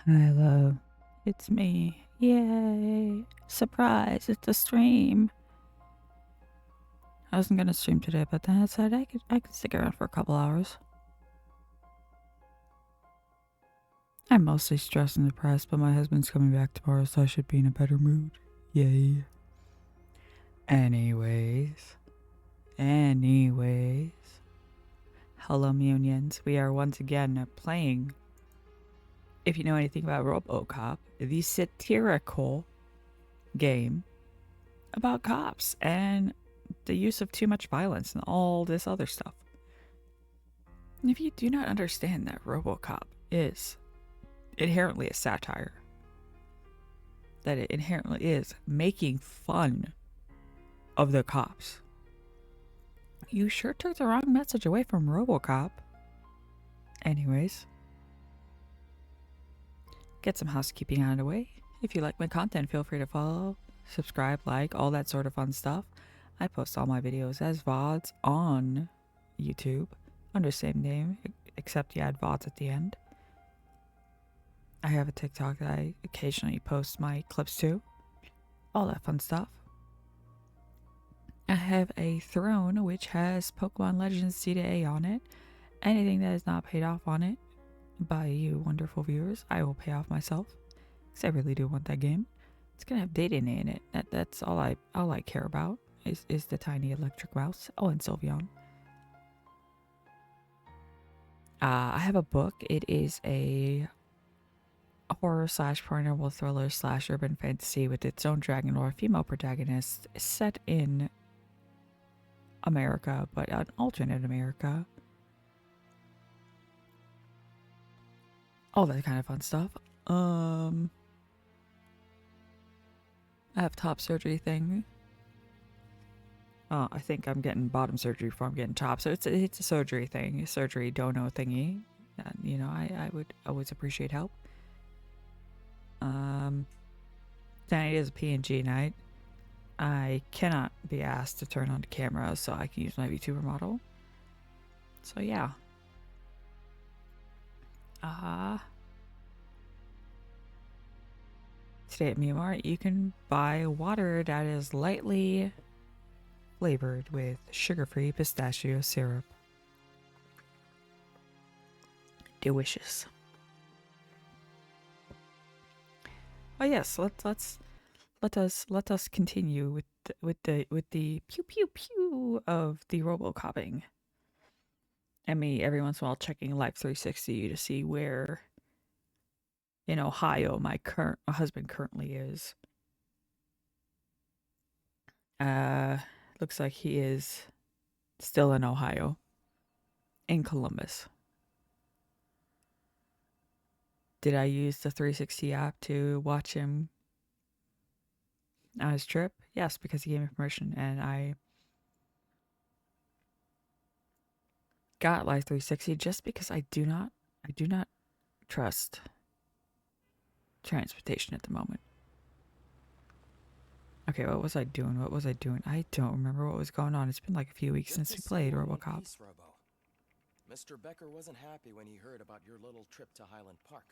Hi, love. It's me. Yay. Surprise, it's a stream. I wasn't gonna stream today, but then I decided I could stick around for a couple hours. I'm mostly stressed and depressed, but my husband's coming back tomorrow, so I should be in a better mood. Yay. Anyways. Hello, Munions. We are once again playing, if you know anything about RoboCop, the satirical game about cops and the use of too much violence and all this other stuff. And if you do not understand that RoboCop is inherently a satire, that it inherently is making fun of the cops, you sure took the wrong message away from RoboCop. Anyways, get some housekeeping out of the way. If you like my content, feel free to follow, subscribe, like, all that sort of fun stuff. I post all my videos as VODs on YouTube under the same name, except you add VODs at the end. I have a TikTok that I occasionally post my clips to. All that fun stuff. I have a throne which has Pokemon Legends C to A on it. Anything that is not paid off on it by you wonderful viewers, I will pay off myself. Because I really do want that game. It's gonna have Data in it. That's all I care about is the tiny electric mouse. Oh, and Sylveon. I have a book. It is a horror / paranormal thriller / urban fantasy with its own dragon or female protagonist set in America, but an alternate America. All that kind of fun stuff. I have top surgery thing. I think I'm getting bottom surgery before I'm getting top, so it's a surgery thing, a surgery dono thingy. And, you know, I would always appreciate help. Tonight is a PNG night. I cannot be asked to turn on the camera, so I can use my VTuber model. So yeah. Today at Myanmar, you can buy water that is lightly flavored with sugar-free pistachio syrup. Delicious. Oh yes, let us continue with the pew pew pew of the RoboCopping. And me every once in a while checking Life 360 to see where in Ohio my husband currently is. Looks like he is still in Ohio, in Columbus. Did I use the 360 app to watch him on his trip? Yes, because he gave me permission, and I got Life 360 just because I do not trust transportation at the moment. Okay, what was I doing? I don't remember what was going on. It's been like a few weeks since we played RoboCop. Mr. Becker wasn't happy when he heard about your little trip to Highland Park.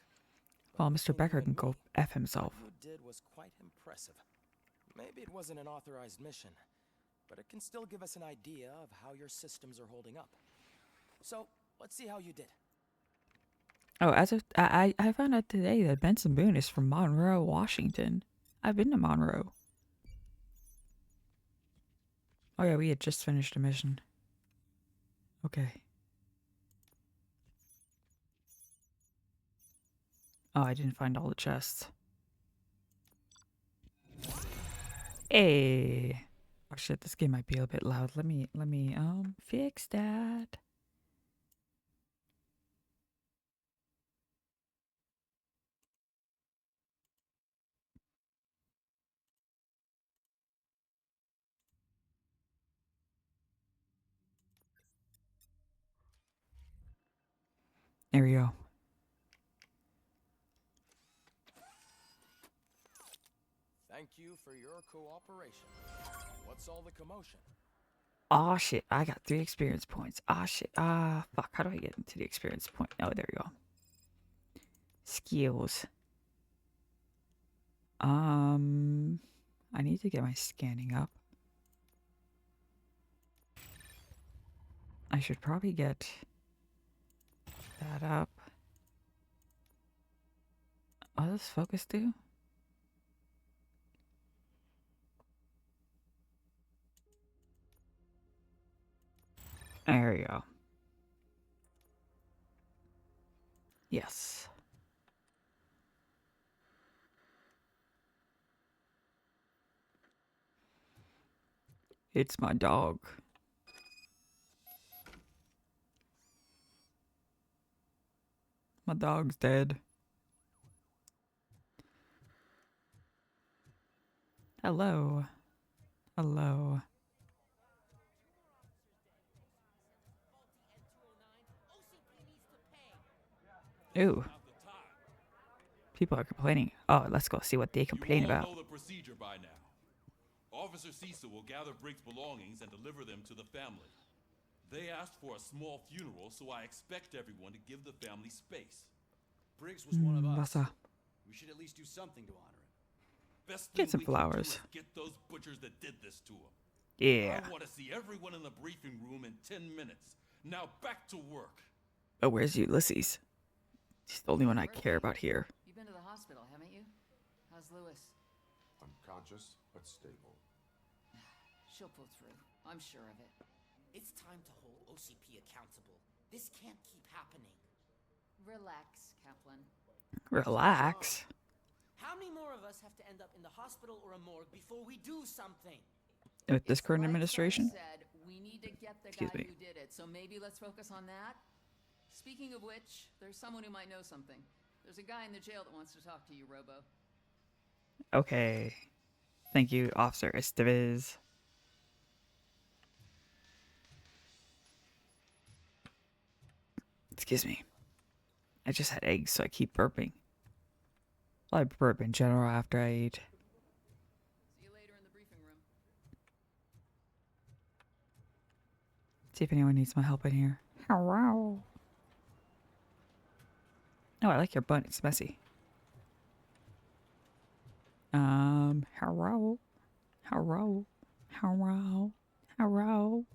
Well, Mr. Becker can go F himself. What you did was quite impressive. Maybe it wasn't an authorized mission, but it can still give us an idea of how your systems are holding up. So, let's see how you did. Oh, I found out today that Benson Boone is from Monroe, Washington. I've been to Monroe. Oh yeah, we had just finished a mission. Okay. Oh, I didn't find all the chests. Hey. Oh shit, this game might be a bit loud. Let me fix that. There we go. Thank you for your cooperation. What's all the commotion? Oh shit, I got 3 experience points. Ah shit. Fuck, how do I get into the experience point? Oh, there we go. Skills. I need to get my scanning up. I should probably get that up. What does focus do? There we go. Yes. It's my dog. My dog's dead. Hello. Hello. Ooh. People are complaining. Oh, let's go see what they complain about. You all know the procedure by now. Officer Cecil will gather Briggs' belongings and deliver them to the family. They asked for a small funeral, so I expect everyone to give the family space. Briggs was one of us. Wassa. We should at least do something to honor him. Best Get thing some we can do flowers. is get those butchers that did this to him. Yeah. I want to see everyone in the briefing room in 10 minutes. Now back to work. Oh, where's Ulysses? He's the only one I care about here. You've been to the hospital, haven't you? How's Lewis? Unconscious, but stable. She'll pull through. I'm sure of it. It's time to hold OCP accountable. This can't keep happening. Relax, Kaplan. Relax. How many more of us have to end up in the hospital or a morgue before we do something? With this It's current like administration? Frank said, we need to get the Excuse guy me. who did it, so maybe let's focus on that. Speaking of which, there's someone who might know something. There's a guy in the jail that wants to talk to you, Robo. Okay. Thank you, Officer Estevez. Excuse me. I just had eggs, so I keep burping. Well, I burp in general after I eat. See you later in the briefing room. See if anyone needs my help in here. Hello. Oh, I like your butt. It's messy. Hello. Hello. Hello. Hello.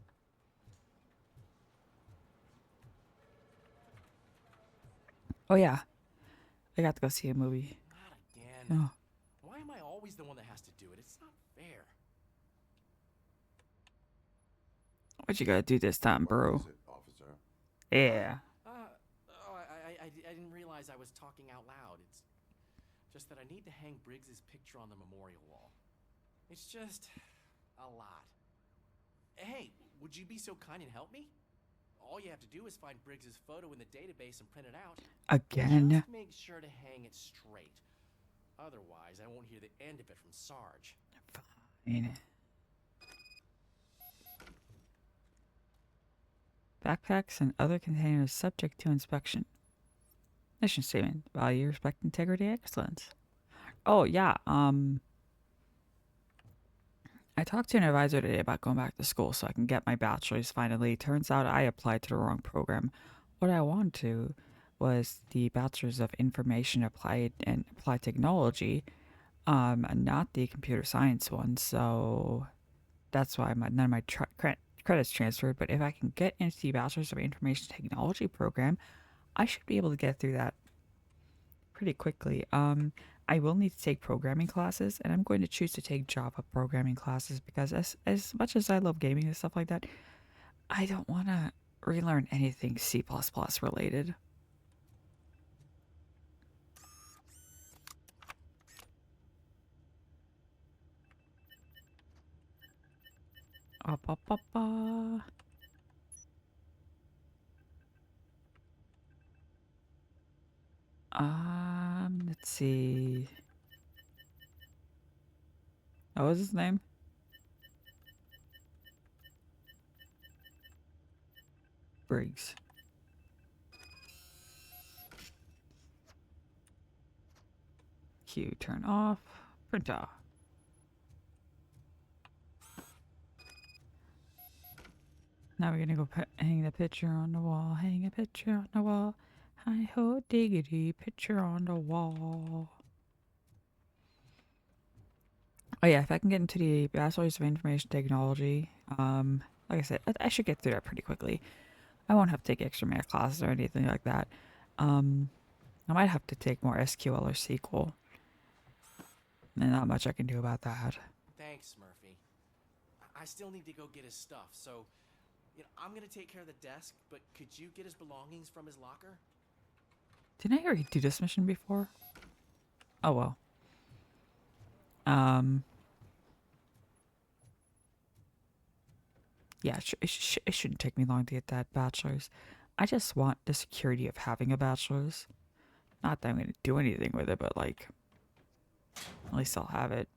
Oh, yeah. I got to go see a movie. Not again. No. Why am I always the one that has to do it? It's not fair. What you gotta do this time, bro? What is it, officer? Yeah. I didn't realize I was talking out loud. It's just that I need to hang Briggs's picture on the memorial wall. It's just a lot. Hey, would you be so kind and help me? All you have to do is find Briggs's photo in the database and print it out. Again. Just make sure to hang it straight. Otherwise, I won't hear the end of it from Sarge. Fine. Backpacks and other containers subject to inspection. Mission statement: value, respect, integrity, excellence. Oh yeah. I talked to an advisor today about going back to school so I can get my bachelor's finally. Turns out I applied to the wrong program. What I wanted to was the Bachelor's of Information Applied Technology, not the computer science one. So that's why none of my credits transferred. But if I can get into the Bachelor's of Information Technology program, I should be able to get through that pretty quickly. I will need to take programming classes, and I'm going to choose to take Java programming classes because as much as I love gaming and stuff like that, I don't want to relearn anything C++ related. Let's see. What was his name? Briggs. Q, turn off. Printer. Now we're gonna go hang the picture on the wall. Hang a picture on the wall. Hi ho diggity, picture on the wall. Oh yeah, if I can get into the Bachelor's of Information Technology, like I said, I should get through that pretty quickly. I won't have to take extra math classes or anything like that. I might have to take more SQL or SQL. And not much I can do about that. Thanks, Murphy. I still need to go get his stuff, so I'm gonna take care of the desk. But could you get his belongings from his locker? Didn't I already do this mission before? Oh well. Yeah, it shouldn't take me long to get that bachelor's. I just want the security of having a bachelor's. Not that I'm going to do anything with it, but like, at least I'll have it.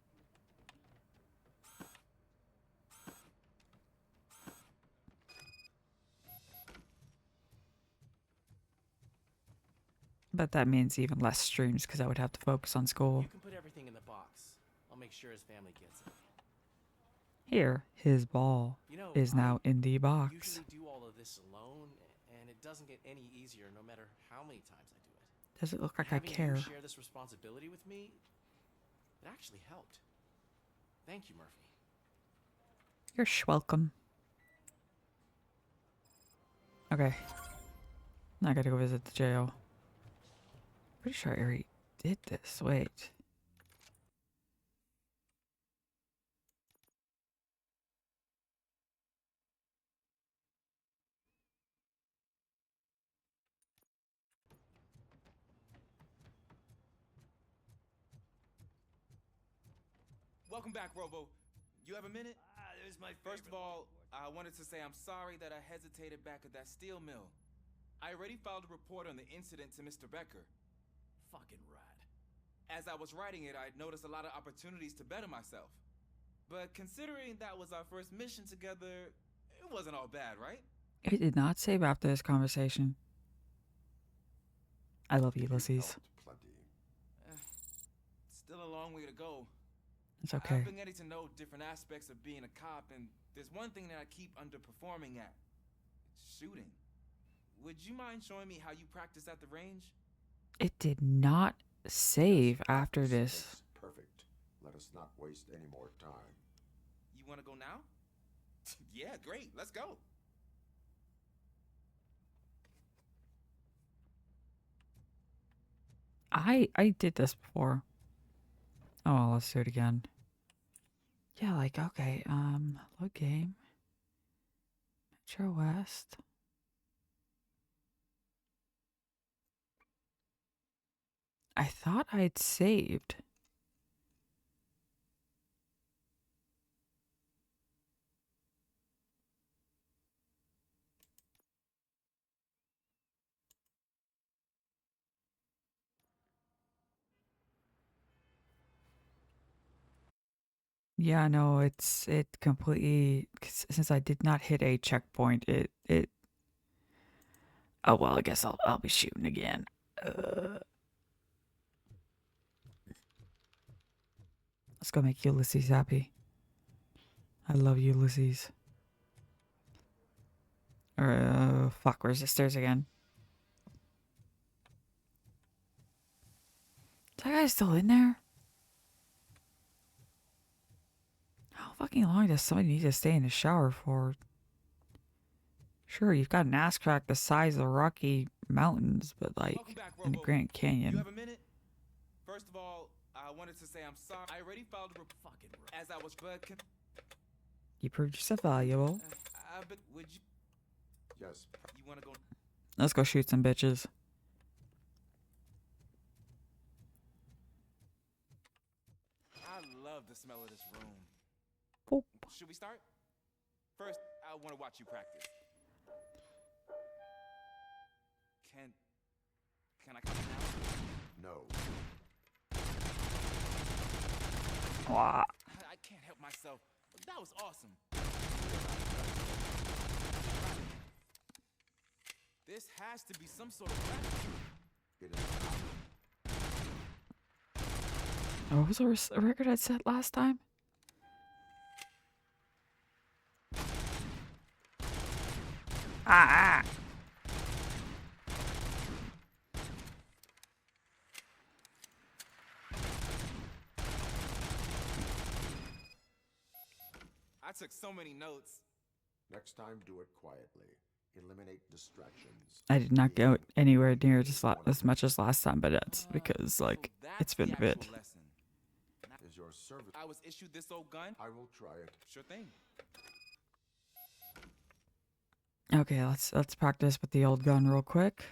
But that means even less streams because I would have to focus on school. You can put everything in the box. I'll make sure his family gets it. Here, his ball is now in the I box. usually do all of this alone, and it doesn't get any easier no matter how many times I do it. Does it look like I Having care? you share this responsibility with me, it actually helped. Thank you, Murphy. You're welcome. Okay. Now I gotta go visit the jail. Pretty sure I already did this. Wait. Welcome back, Robo. You have a minute? There's my First of all, I wanted to say I'm sorry that I hesitated back at that steel mill. I already filed a report on the incident to Mr. Becker. fucking rad. As I was writing it, I noticed a lot of opportunities to better myself. But considering that was our first mission together, it wasn't all bad, right? It did not save after this conversation. I love you, Ulysses. Helped plenty. Still a long way to go. It's okay. I've been getting to know different aspects of being a cop, and there's one thing that I keep underperforming at. Shooting. Would you mind showing me how you practice at the range? It did not save after this. It's perfect. Let us not waste any more time. You want to go now? Yeah, great. Let's go. I did this before. Oh, well, let's do it again. Yeah, like, okay, load game. Metro West. I thought I'd saved. Yeah, no, it completely, since I did not hit a checkpoint, it oh well, I guess I'll be shooting again. Let's go make Ulysses happy. I love Ulysses. Fuck, where's the stairs again? Is that guy still in there? How fucking long does somebody need to stay in the shower for? Sure, you've got an ass crack the size of the Rocky Mountains, but like Welcome back, in the Robo. Grand You Canyon. have a minute? First of all, I wanted to say I'm sorry. I already filed a Fucking rad. as I was, but You proved yourself valuable. but would you Yes, want to go? Let's go shoot some bitches. I love the smell of this room. Boop. Should we start? First, I want to watch you practice. Can I come now? no. Wah. I can't help myself. That was awesome. This has to be some sort of practice. It is What was the record I set last time? Ah! I took so many notes. Next time, do it quietly. Eliminate distractions. I did not go anywhere near as much One as last time, but that's because, like, So it's that's been the a bit. actual lesson. is your service. I was issued this old gun. I will try it. Sure thing. Okay, let's practice with the old gun real quick.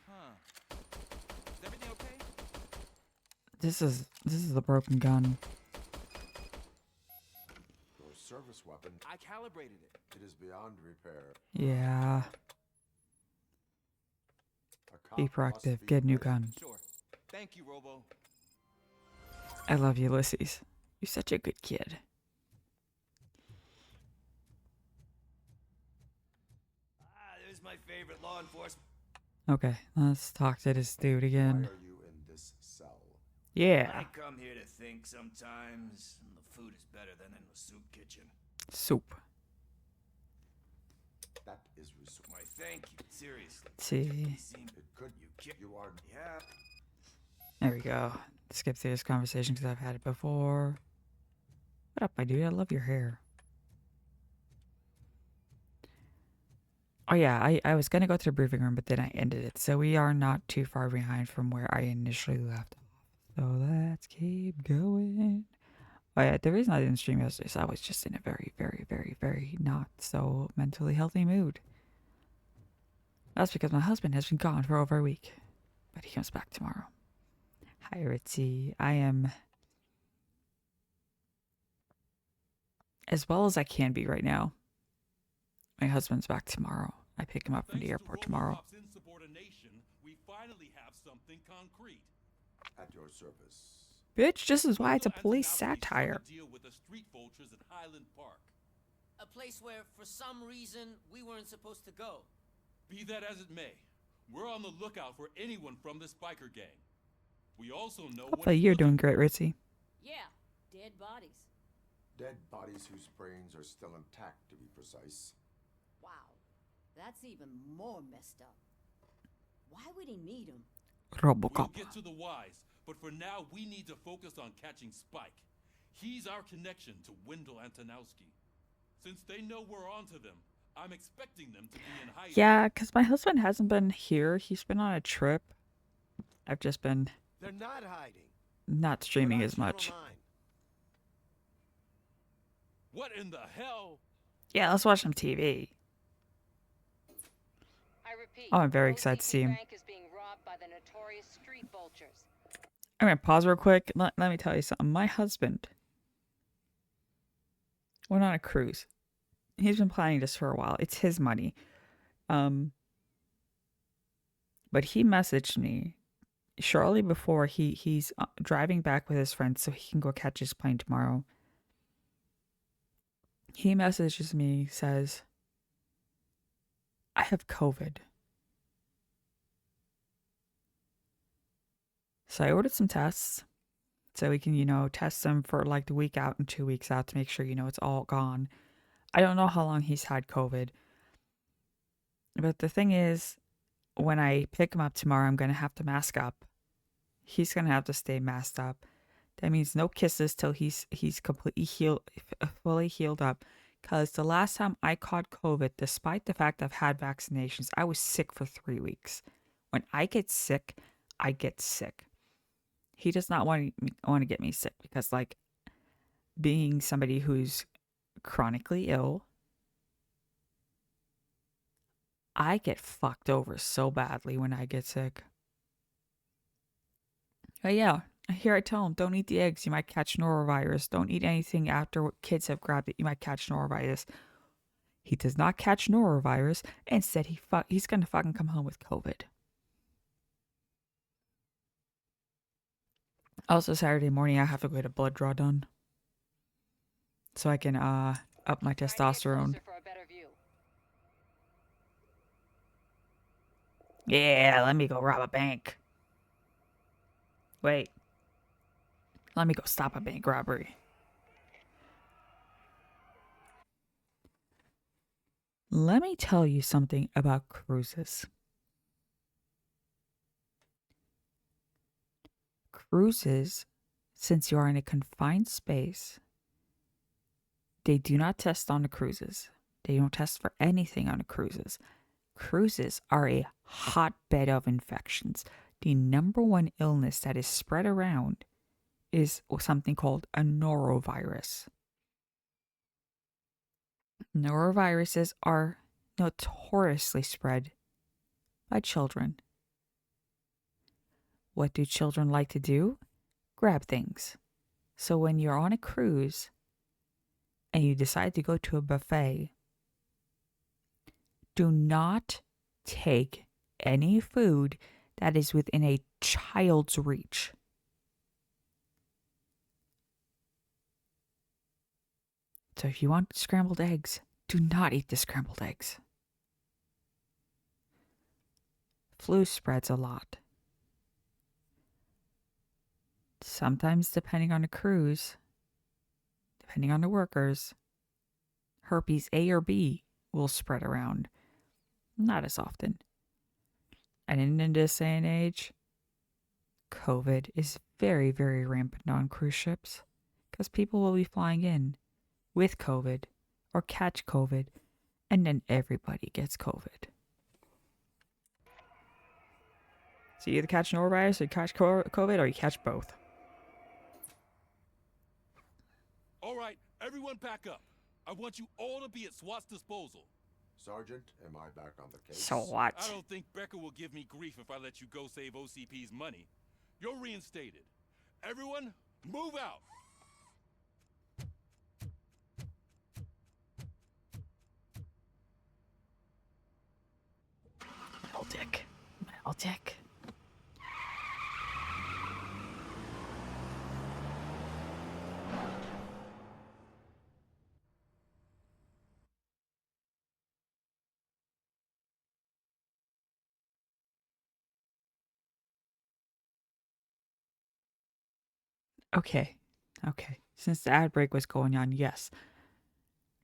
Huh. Is everything okay? This is a broken gun. Your service weapon. I calibrated it. It is beyond repair. Yeah. A Be cop must proactive. be Get a new present. gun. Sure. Thank you, Robo. I love you, Ulysses. You're such a good kid. There's my favorite law enforcement. Okay, let's talk to this dude Why again. are you in this cell? Yeah. I come here to think sometimes, and the food is better than in the soup kitchen. Soup. That is research. Why, thank you. Seriously. Let's see. You seem It could. you You are. yeah. There we go. Skip through this conversation because I've had it before. What up, my dude? I love your hair. Oh yeah, I was gonna go to the briefing room, but then I ended it. So we are not too far behind from where I initially left off. So let's keep going. Oh yeah, the reason I didn't stream yesterday is I was just in a very, very, very, very not so mentally healthy mood. That's because my husband has been gone for over a week. But he comes back tomorrow. Hi Ritzy. I am as well as I can be right now. My husband's back tomorrow. I pick him up from the Thanks airport to tomorrow. RoboCop's insubordination, we finally have something concrete. At your service. Bitch, this is why it's a Wendell police Antonowski struck a satire. deal with the street vultures at Highland Park. A place where, for some reason, we weren't supposed to go. Be that as it may, we're on the lookout for anyone from this biker gang. We also know Hopefully you're doing great, Ritzy. Yeah, dead bodies. Dead bodies whose brains are still intact, to be precise. Wow, that's even more messed up. Why would he need them? We'll RoboCop. get to the whys, but for now we need to focus on catching Spike. He's our connection to Wendell Antonowski. Since they know we're onto them, I'm expecting them to be in hiding. Yeah, because my husband hasn't been here. He's been on a trip. I've just been They're not hiding. not streaming as much. What in the hell? Yeah, let's watch some TV. I repeat. Oh, I'm very excited to see him. Bank is being robbed by the notorious street vultures. I'm gonna pause real quick. Let me tell you something. My husband went on a cruise. He's been planning this for a while. It's his money. But he messaged me shortly before he's driving back with his friends so he can go catch his plane tomorrow. He messages me, says, I have COVID. So I ordered some tests so we can, test them for like the week out and 2 weeks out to make sure, it's all gone. I don't know how long he's had COVID. But the thing is, when I pick him up tomorrow, I'm going to have to mask up. He's going to have to stay masked up. That means no kisses till he's completely fully healed up. Because the last time I caught COVID, despite the fact I've had vaccinations, I was sick for 3 weeks. When I get sick, I get sick. He does not want to get me sick because, like, being somebody who's chronically ill, I get fucked over so badly when I get sick. But yeah, here I tell him, don't eat the eggs, you might catch norovirus. Don't eat anything after kids have grabbed it, you might catch norovirus. He does not catch norovirus. Instead, he's gonna fucking come home with COVID. Also, Saturday morning, I have to get a blood draw done. So I can, up my testosterone. Yeah, let me go rob a bank. Wait. Let me go stop a bank robbery. Let me tell you something about cruises. Cruises, since you are in a confined space, they do not test on the cruises. They don't test for anything on the cruises. Cruises are a hotbed of infections. The number one illness that is spread around is something called a norovirus. Noroviruses are notoriously spread by children. What do children like to do? Grab things. So when you're on a cruise and you decide to go to a buffet, do not take any food that is within a child's reach. So if you want scrambled eggs, do not eat the scrambled eggs. Flu spreads a lot. Sometimes, depending on the cruise, depending on the workers, herpes A or B will spread around. Not as often. And in this day and age, COVID is very, very rampant on cruise ships because people will be flying in with COVID or catch COVID, and then everybody gets COVID. So you either catch norovirus or you catch COVID or you catch both. All right, everyone pack up. I want you all to be at SWAT's disposal. Sergeant, am I back on the case? So what? I don't think Becker will give me grief if I let you go save OCP's money. You're reinstated. Everyone, move out! Metal dick. Metal dick. Okay. Since the ad break was going on, yes.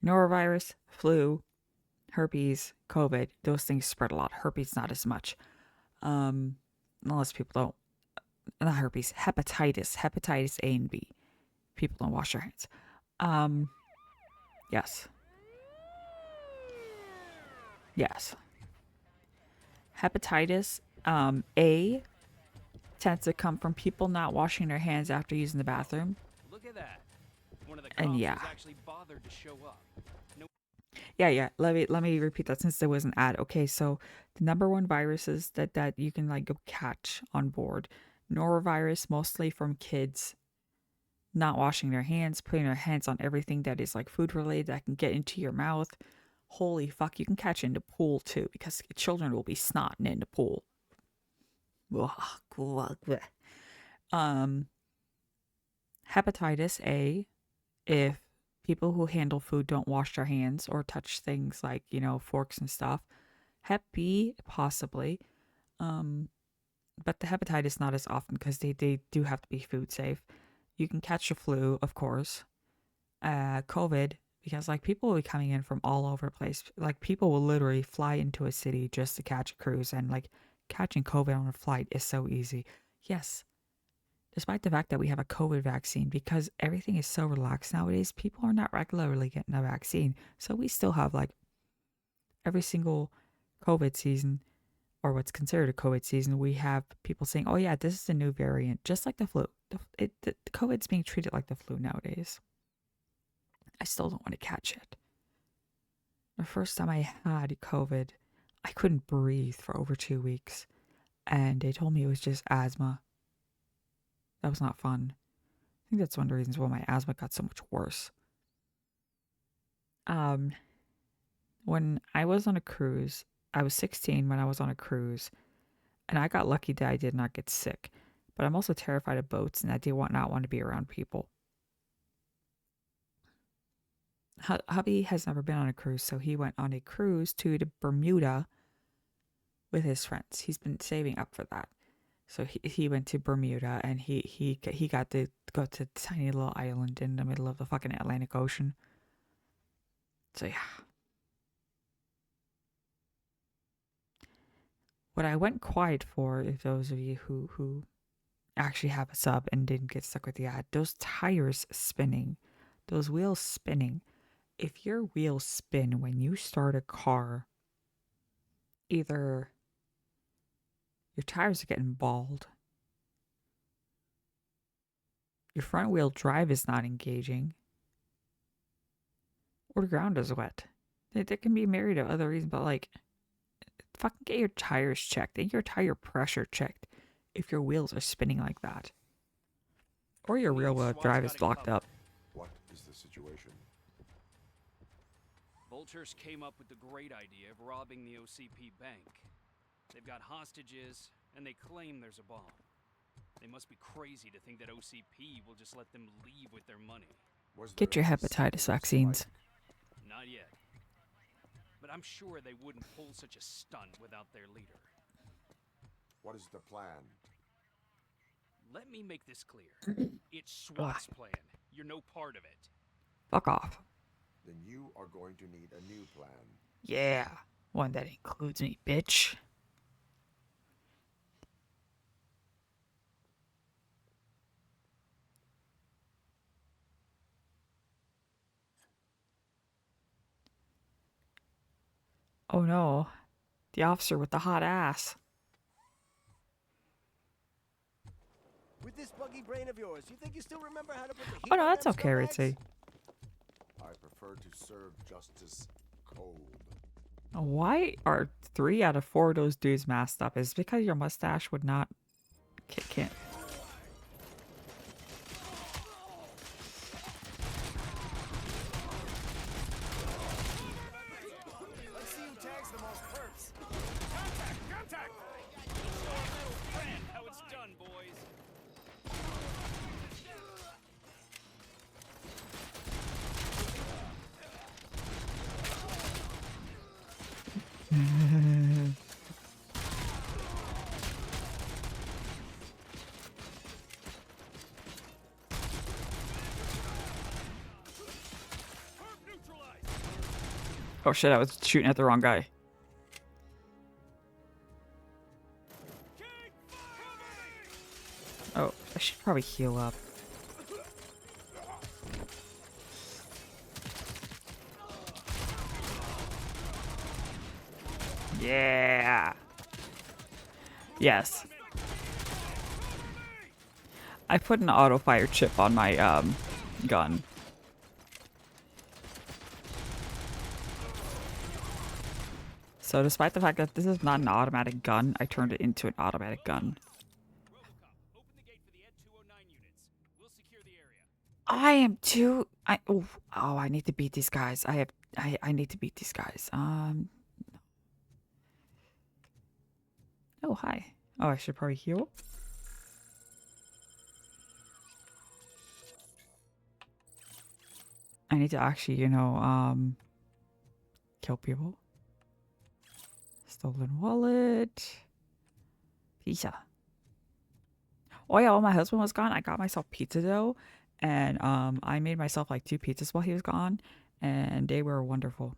Norovirus, flu, herpes, COVID, those things spread a lot. Herpes, not as much. Unless people don't. Not herpes, hepatitis A and B. People don't wash their hands. Yes. Yes. Hepatitis A tends to come from people not washing their hands after using the bathroom. Look at that. One of the And cops yeah. was actually bothered to show up. Yeah. Let me repeat that since there was an ad. Okay, so the number one viruses that you can like go catch on board, norovirus, mostly from kids not washing their hands, putting their hands on everything that is like food related that can get into your mouth. Holy fuck, you can catch it in the pool too because children will be snotting in the pool. Hepatitis A, if people who handle food don't wash their hands or touch things like, forks and stuff. Hep B, possibly. But the hepatitis not as often because they do have to be food safe. You can catch the flu, of course. COVID, because like people will be coming in from all over the place. Like people will literally fly into a city just to catch a cruise, and like catching COVID on a flight is so easy. Yes. Despite the fact that we have a COVID vaccine, because everything is so relaxed nowadays, people are not regularly getting a vaccine. So we still have like every single COVID season, or what's considered a COVID season, we have people saying, oh yeah, this is a new variant, just like the flu. The COVID's being treated like the flu nowadays. I still don't want to catch it. The first time I had COVID, I couldn't breathe for over 2 weeks. And they told me it was just asthma. That was not fun. I think that's one of the reasons why my asthma got so much worse. When I was on a cruise, I was 16 when I was on a cruise, and I got lucky that I did not get sick. But I'm also terrified of boats, and I do not want to be around people. Hubby has never been on a cruise, so he went on a cruise to the Bermuda with his friends. He's been saving up for that. So he went to Bermuda, and he got to go to a tiny little island in the middle of the fucking Atlantic Ocean. So yeah. what I went quiet for, if those of you who actually have a sub and didn't get stuck with the ad, those tires spinning, those wheels spinning. If your wheels spin when you start a car, either your tires are getting bald, your front wheel drive is not engaging, or the ground is wet. They can be married to other reasons, but like, fucking get your tires checked. Get your tire pressure checked if your wheels are spinning like that. Or your rear wheel drive is blocked up. What is the situation? Vultures came up with the great idea of robbing the OCP bank. They've got hostages, and they claim there's a bomb. They must be crazy to think that OCP will just let them leave with their money. Get your hepatitis vaccines. Not yet. But I'm sure they wouldn't pull such a stunt without their leader. What is the plan? Let me make this clear. It's SWAT's plan. You're no part of it. Fuck off. Then you are going to need a new plan. Yeah, one that includes me, bitch. Oh no, the officer with the hot ass. With this buggy brain of yours, you think you still remember how to put the heat Oh no, on that's them okay, scumbags? Ritzy. I prefer to serve justice cold. Why are 3 out of 4 of those dudes masked up? Is it because your mustache would not kick in? Let's see who tags the most perps. Contact! Show our metal friend how it's done, boys. Oh shit, I was shooting at the wrong guy. Oh, I should probably heal up. Yeah. Yes. I put an auto fire chip on my gun. So despite the fact that this is not an automatic gun, I turned it into an automatic gun. RoboCop, open the gate for the Ed 209 units. We'll secure the area. I am too. I need to beat these guys. I need to beat these guys. Oh, hi. Oh, I should probably heal. I need to actually, kill people. Stolen wallet. Pizza. Oh yeah, while my husband was gone, I got myself pizza dough. And I made myself like 2 pizzas while he was gone. And they were wonderful.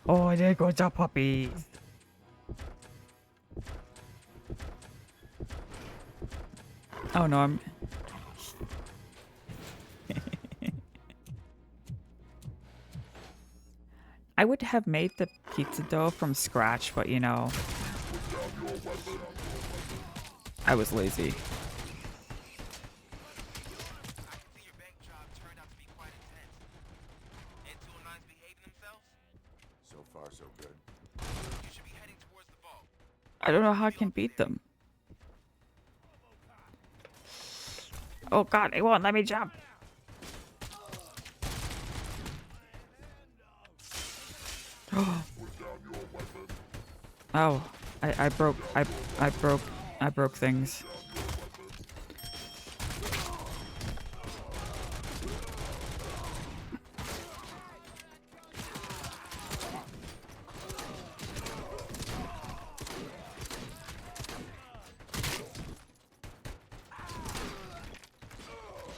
Oh, there goes the puppy. Oh no, I'm... I would have made the pizza dough from scratch, but I was lazy. So far, so good. I don't know how I can beat them. Oh god, it won't let me jump. Oh, I broke things.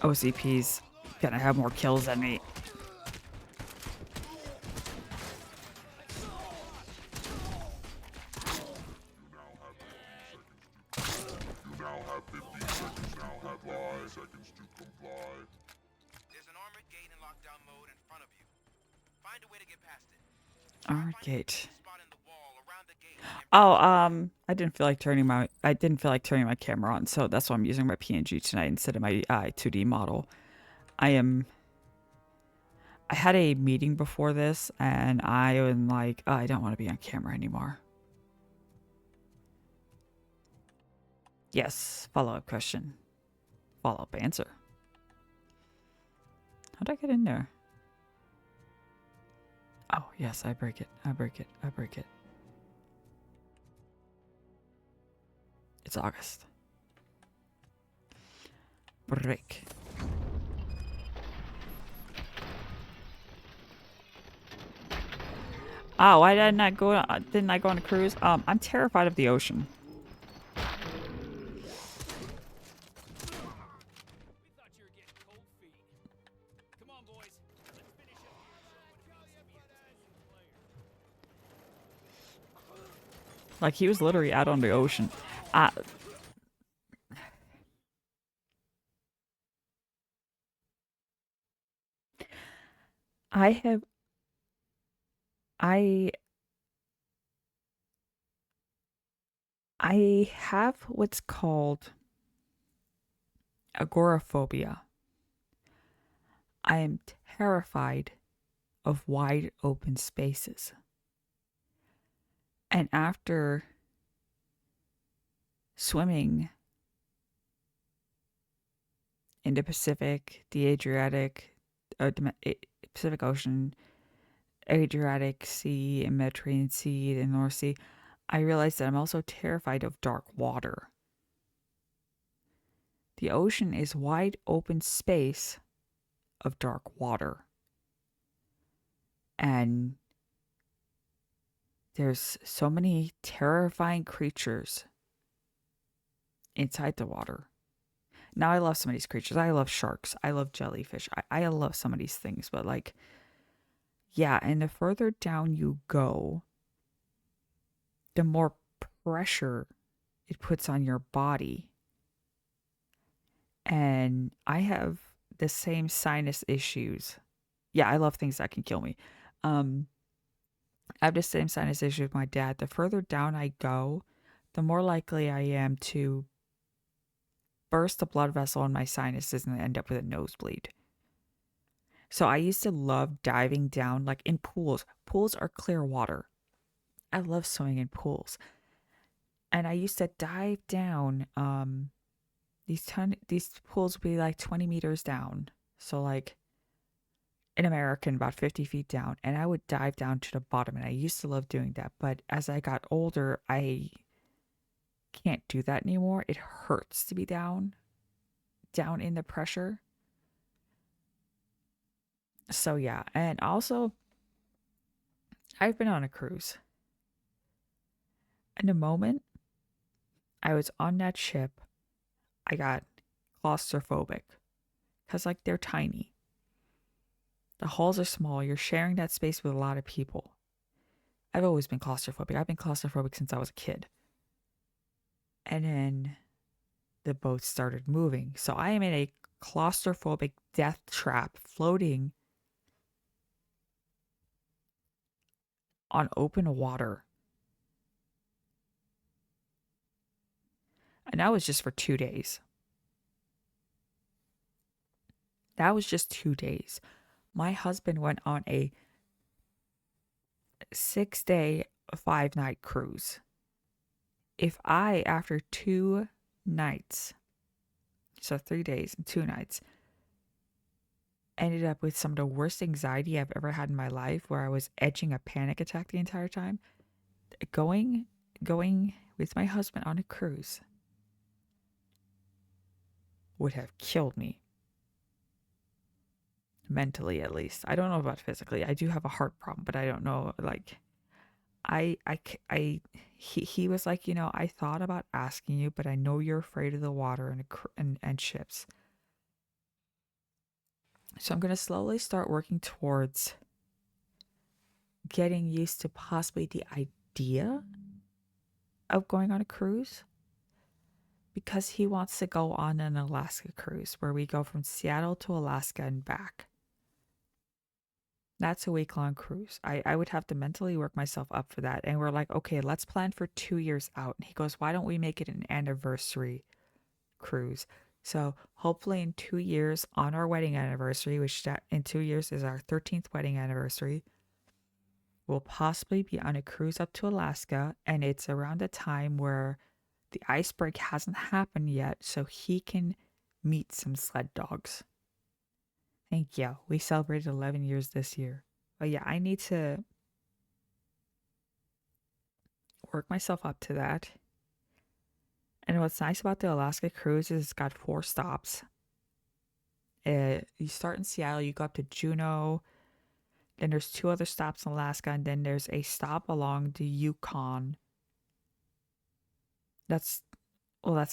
OCP's gonna have more kills than me. find a way to get past it. Our gate. Oh, I didn't feel like turning my camera on, so that's why I'm using my PNG tonight instead of my 2D model. I had a meeting before this, and I am like, oh, I don't want to be on camera anymore. Yes, follow-up question. Follow-up answer. How'd I get in there? Oh, yes, I break it. I break it. I break it. It's August. Break. Oh, why didn't I go on a cruise? I'm terrified of the ocean. We thought you were getting cold feet. Come on, boys. Let's finish up here. Like, he was literally out on the ocean. I have what's called agoraphobia. I am terrified of wide open spaces. And after swimming in the Pacific, the Adriatic, Pacific Ocean, Adriatic Sea, and Mediterranean Sea, and North Sea, I realized that I'm also terrified of dark water. The ocean is wide open space of dark water. And there's so many terrifying creatures inside the water. Now, I love some of these creatures. I love sharks. I love jellyfish. I love some of these things. But, like, yeah, and the further down you go, the more pressure it puts on your body. And I have the same sinus issues. Yeah, I love things that can kill me. I have the same sinus issue with my dad. The further down I go, the more likely I am to burst a blood vessel in my sinuses and end up with a nosebleed. So I used to love diving down, like in pools. Pools are clear water. I love swimming in pools. And I used to dive down. These pools would be like 20 meters down. So like in American, about 50 feet down. And I would dive down to the bottom. And I used to love doing that. But as I got older, I can't do that anymore. It hurts to be down in the pressure. So yeah. And also, I've been on a cruise. And the moment I was on that ship, I got claustrophobic. Because, like, they're tiny. The halls are small. You're sharing that space with a lot of people. I've always been claustrophobic. I've been claustrophobic since I was a kid. And then the boat started moving. So I am in a claustrophobic death trap floating on open water. And that was just for 2 days. That was just 2 days. My husband went on a 6-day, 5-night cruise. If I, after 2 nights, so 3 days and 2 nights, ended up with some of the worst anxiety I've ever had in my life, where I was edging a panic attack the entire time, going with my husband on a cruise would have killed me. Mentally, at least. I don't know about physically. I do have a heart problem, but I don't know, like, he was like, I thought about asking you, but I know you're afraid of the water and ships. So I'm going to slowly start working towards getting used to possibly the idea of going on a cruise, because he wants to go on an Alaska cruise where we go from Seattle to Alaska and back. That's a week-long cruise. I would have to mentally work myself up for that. And we're like, okay, let's plan for 2 years out. And he goes, why don't we make it an anniversary cruise? So hopefully in 2 years, on our wedding anniversary, which in 2 years is our 13th wedding anniversary, we'll possibly be on a cruise up to Alaska. And it's around a time where the ice break hasn't happened yet, so he can meet some sled dogs. Thank you. We celebrated 11 years this year. But yeah, I need to work myself up to that. And what's nice about the Alaska cruise is it's got 4 stops. You start in Seattle, you go up to Juneau. Then there's 2 other stops in Alaska, and then there's a stop along the Yukon. That's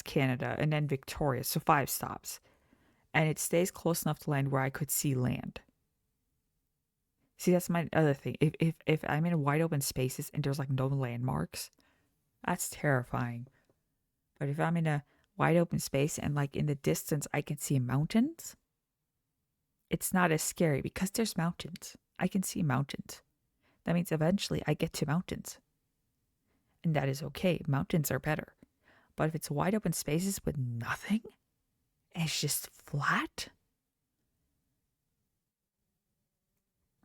Canada, and then Victoria. So 5 stops. And it stays close enough to land where I could see land. See, that's my other thing. If I'm in wide open spaces and there's like no landmarks, that's terrifying. But if I'm in a wide open space and like in the distance I can see mountains, it's not as scary because there's mountains. I can see mountains. That means eventually I get to mountains. And that is okay. Mountains are better. But if it's wide open spaces with nothing, and it's just flat,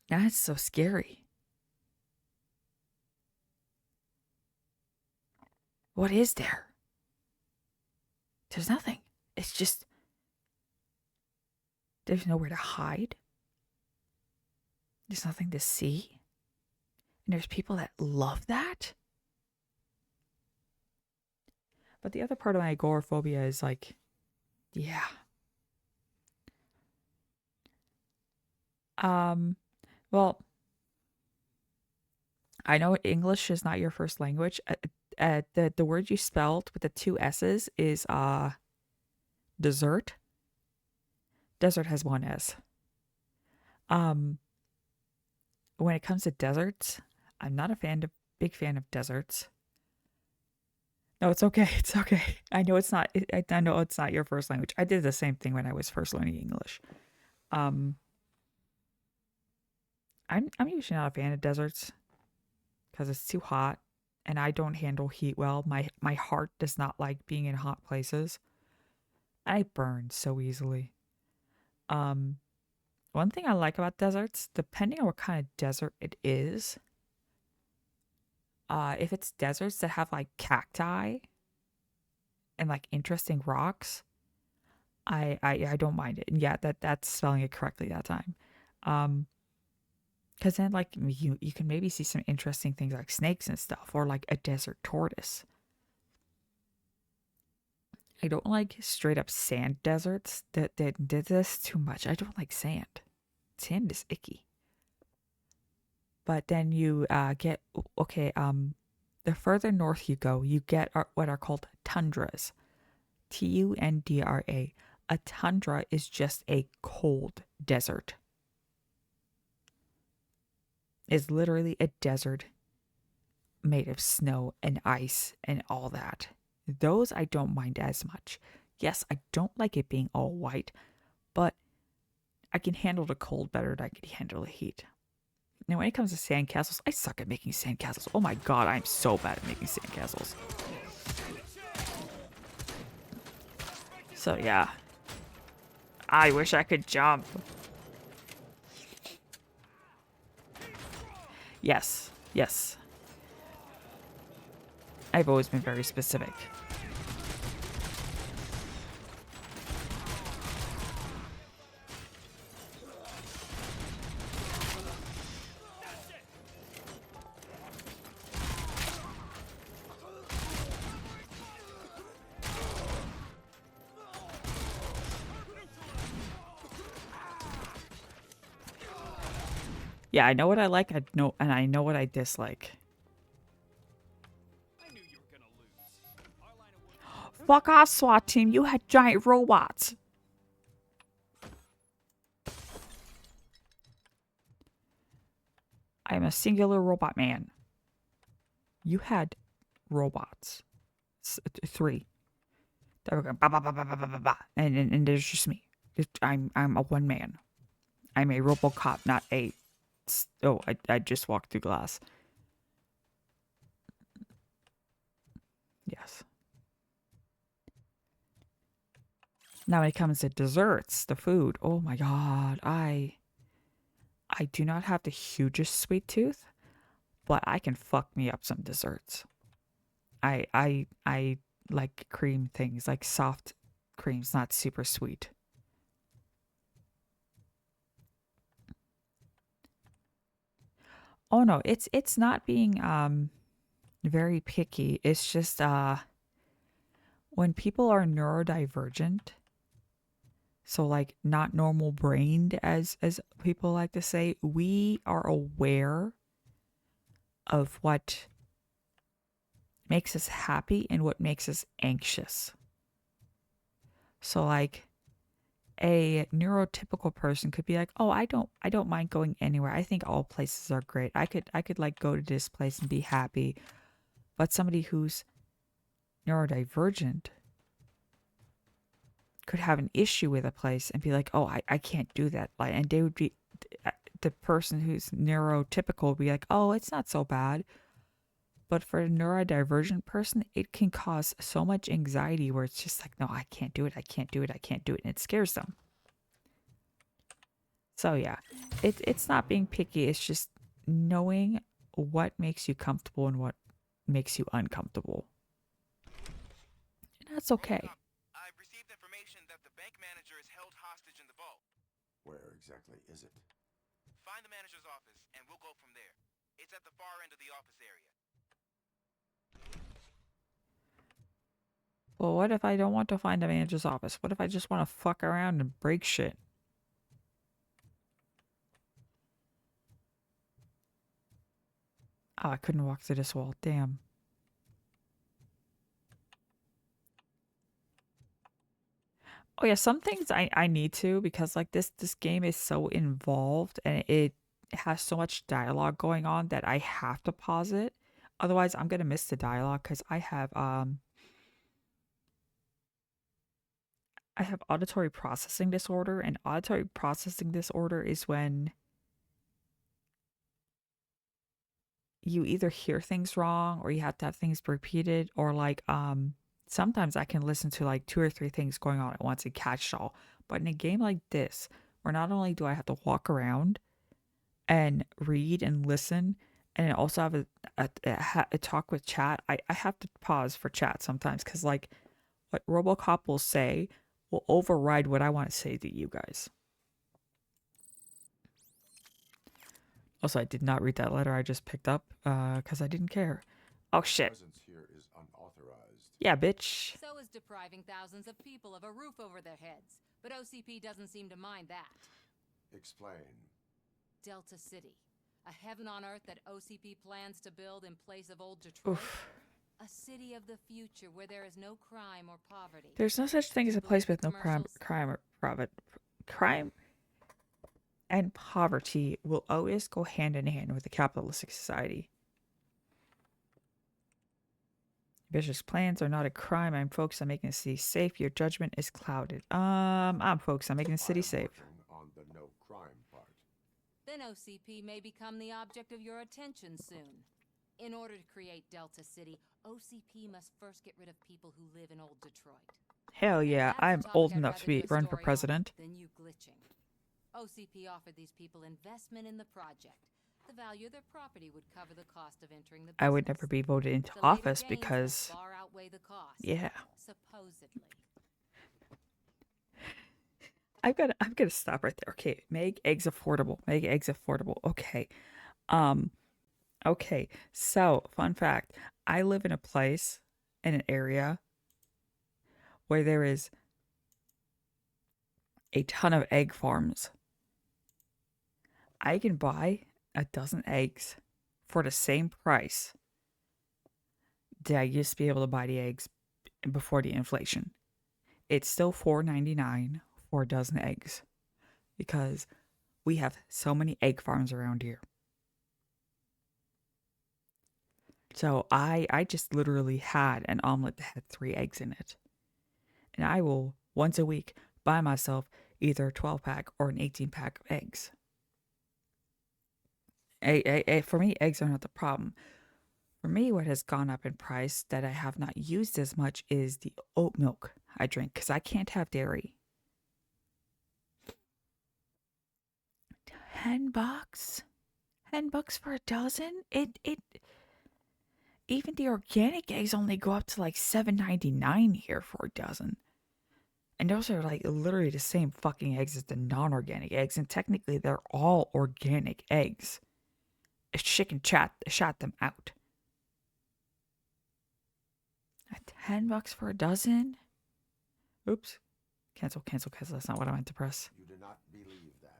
that's so scary. What is there? There's nothing. It's just, there's nowhere to hide. There's nothing to see. And there's people that love that. But the other part of my agoraphobia is like, yeah. Well, I know English is not your first language. The word you spelled with the 2 S's is dessert. Desert has 1 S. When it comes to deserts, I'm not a big fan of deserts. No, it's okay. It's okay. I know it's not. I know it's not your first language. I did the same thing when I was first learning English. I'm usually not a fan of deserts because it's too hot, and I don't handle heat well. My heart does not like being in hot places. I burn so easily. One thing I like about deserts, depending on what kind of desert it is, if it's deserts that have like cacti and like interesting rocks, I don't mind it. And yeah, that's spelling it correctly that time. Because then like you can maybe see some interesting things like snakes and stuff, or like a desert tortoise. I don't like straight up sand deserts. That's too much. I don't like sand. Sand is icky. But then you get, okay, the further north you go, you get what are called tundras. Tundra. A tundra is just a cold desert. It's literally a desert made of snow and ice and all that. Those I don't mind as much. Yes, I don't like it being all white, but I can handle the cold better than I can handle the heat. Now, when it comes to sandcastles, I suck at making sandcastles. Oh my god, I'm so bad at making sandcastles. So yeah. I wish I could jump. Yes, yes. I've always been very specific. Yeah, I know what I like, and I know what I dislike. I knew you were gonna lose. Our line of work. Fuck off, SWAT team. You had giant robots. I am a singular robot man. You had robots. 3. They were going ba ba ba ba ba ba ba ba, and there's just me. I'm a one man. I'm a RoboCop, not a Oh, I just walked through glass. Yes. Now when it comes to desserts, the food, oh my god, I do not have the hugest sweet tooth, but I can fuck me up some desserts. I like cream things, like soft creams, not super sweet. Oh no, it's not being very picky. It's just when people are neurodivergent, so like not normal brained as people like to say, we are aware of what makes us happy and what makes us anxious. So like a neurotypical person could be like, "Oh, I don't mind going anywhere. I think all places are great. I could like go to this place and be happy." But somebody who's neurodivergent could have an issue with a place and be like, "Oh, I can't do that." Like, and they would be the person who's neurotypical would be like, "Oh, it's not so bad." But for a neurodivergent person, it can cause so much anxiety where it's just like, "No, I can't do it. I can't do it. I can't do it." And it scares them. So yeah, it's not being picky. It's just knowing what makes you comfortable and what makes you uncomfortable. And that's okay. RoboCop, I've received information that the bank manager is held hostage in the vault. Where exactly is it? Find the manager's office, and we'll go from there. It's at the far end of the office area. Well, what if I don't want to find the manager's office? What if I just want to fuck around and break shit? Oh, I couldn't walk through this wall. Damn. Oh yeah, some things I need to, because like this game is so involved and it has so much dialogue going on that I have to pause it. Otherwise, I'm gonna miss the dialogue because I have auditory processing disorder, and auditory processing disorder is when you either hear things wrong or you have to have things repeated, or like sometimes I can listen to like 2 or 3 things going on at once and catch it all. But in a game like this, where not only do I have to walk around and read and listen, and also have a talk with chat, I have to pause for chat sometimes, because like what RoboCop will say will override what I want to say to you guys. Also, I did not read that letter I just picked up because I didn't care. Oh shit. Presence here is unauthorized. Yeah, bitch. So is depriving thousands of people of a roof over their heads. But OCP doesn't seem to mind that. Explain. Delta City. A heaven on earth that OCP plans to build in place of old Detroit. Oof. A city of the future where there is no crime or poverty. There's no such thing as a place with no crime or poverty. Crime and poverty will always go hand in hand with a capitalistic society. Ambitious plans are not a crime. I'm focused on making the city safe. Your judgment is clouded. I'm focused on making the city safe. On the no crime part. Then OCP may become the object of your attention soon. In order to create Delta City, OCP must first get rid of people who live in old Detroit. Hell yeah, I'm old enough to run for president. Than you glitching. OCP offered these people investment in the project. The value of their property would cover the cost of entering the business. I would never be voted into The later office gains will because, far outweigh the cost, yeah. supposedly. I'm gonna stop right there. Okay, make eggs affordable. Make eggs affordable. Okay. Okay. So, fun fact. I live in a place, in an area where there is a ton of egg farms. I can buy a dozen eggs for the same price that I used to be able to buy the eggs before the inflation. It's still $4.99 for a dozen eggs because we have so many egg farms around here. So I just literally had an omelet that had 3 eggs in it. And I will, once a week, buy myself either a 12-pack or an 18-pack of eggs. For me, eggs are not the problem. For me, what has gone up in price that I have not used as much is the oat milk I drink because I can't have dairy. $10? $10 for a dozen? Even the organic eggs only go up to like $7.99 here for a dozen. And those are like literally the same fucking eggs as the non-organic eggs, and technically they're all organic eggs. A chicken shot them out. At $10 for a dozen? Oops. Cancel. That's not what I meant to press. You do not believe that.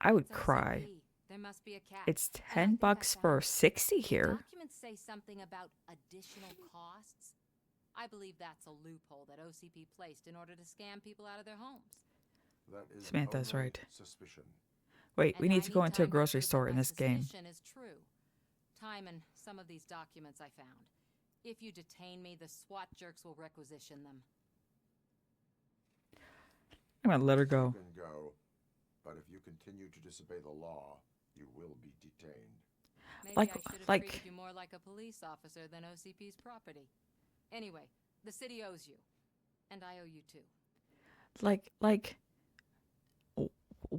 I would It's cry. OCP. There must be a catch. It's And I think I $10 for found it. 60 here. Documents say something about additional costs. I believe that's a loophole that OCP placed in order to scam people out of their homes. That is Samantha's only right. suspicion. Wait, we And need I to go into a time to grocery prove that store in my this game. suspicion is true. Time and some of these documents I found. If you detain me, the SWAT jerks will requisition them. I'm gonna let her go. You can go, but if you continue to disobey the law, you will be detained. Maybe Like- I should have like- treated you more like a police officer than OCP's property. Anyway, the city owes you. And I owe you too.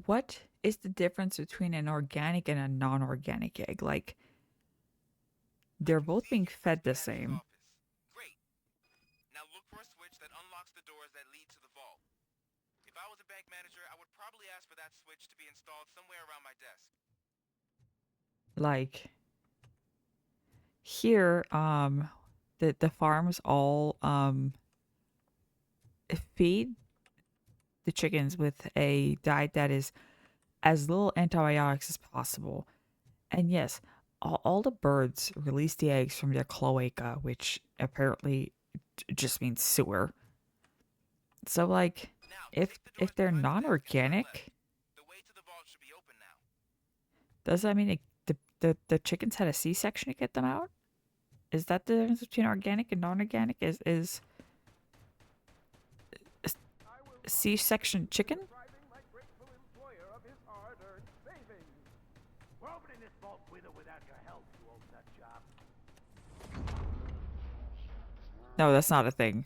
What is the difference between an organic and a non-organic egg? Like, they're both being fed the same. Great. Now look for a switch that unlocks the doors that lead to the vault. If I was a bank manager, I would probably ask for that switch to be installed somewhere around my desk. Like, here, the farms all, feed the chickens with a diet that is as little antibiotics as possible. And yes, all the birds release the eggs from their cloaca, which apparently just means sewer. So like, Now, if take the doors they're behind the desk and turn non-organic, left. The way to the vault should be open now. does that mean the chickens had a C-section to get them out? Is that the difference between organic and non-organic? Is C-section chicken? Depriving my grateful employer of his hard-earned savings. We're opening this vault with or without your help, you old nut job. No, that's not a thing.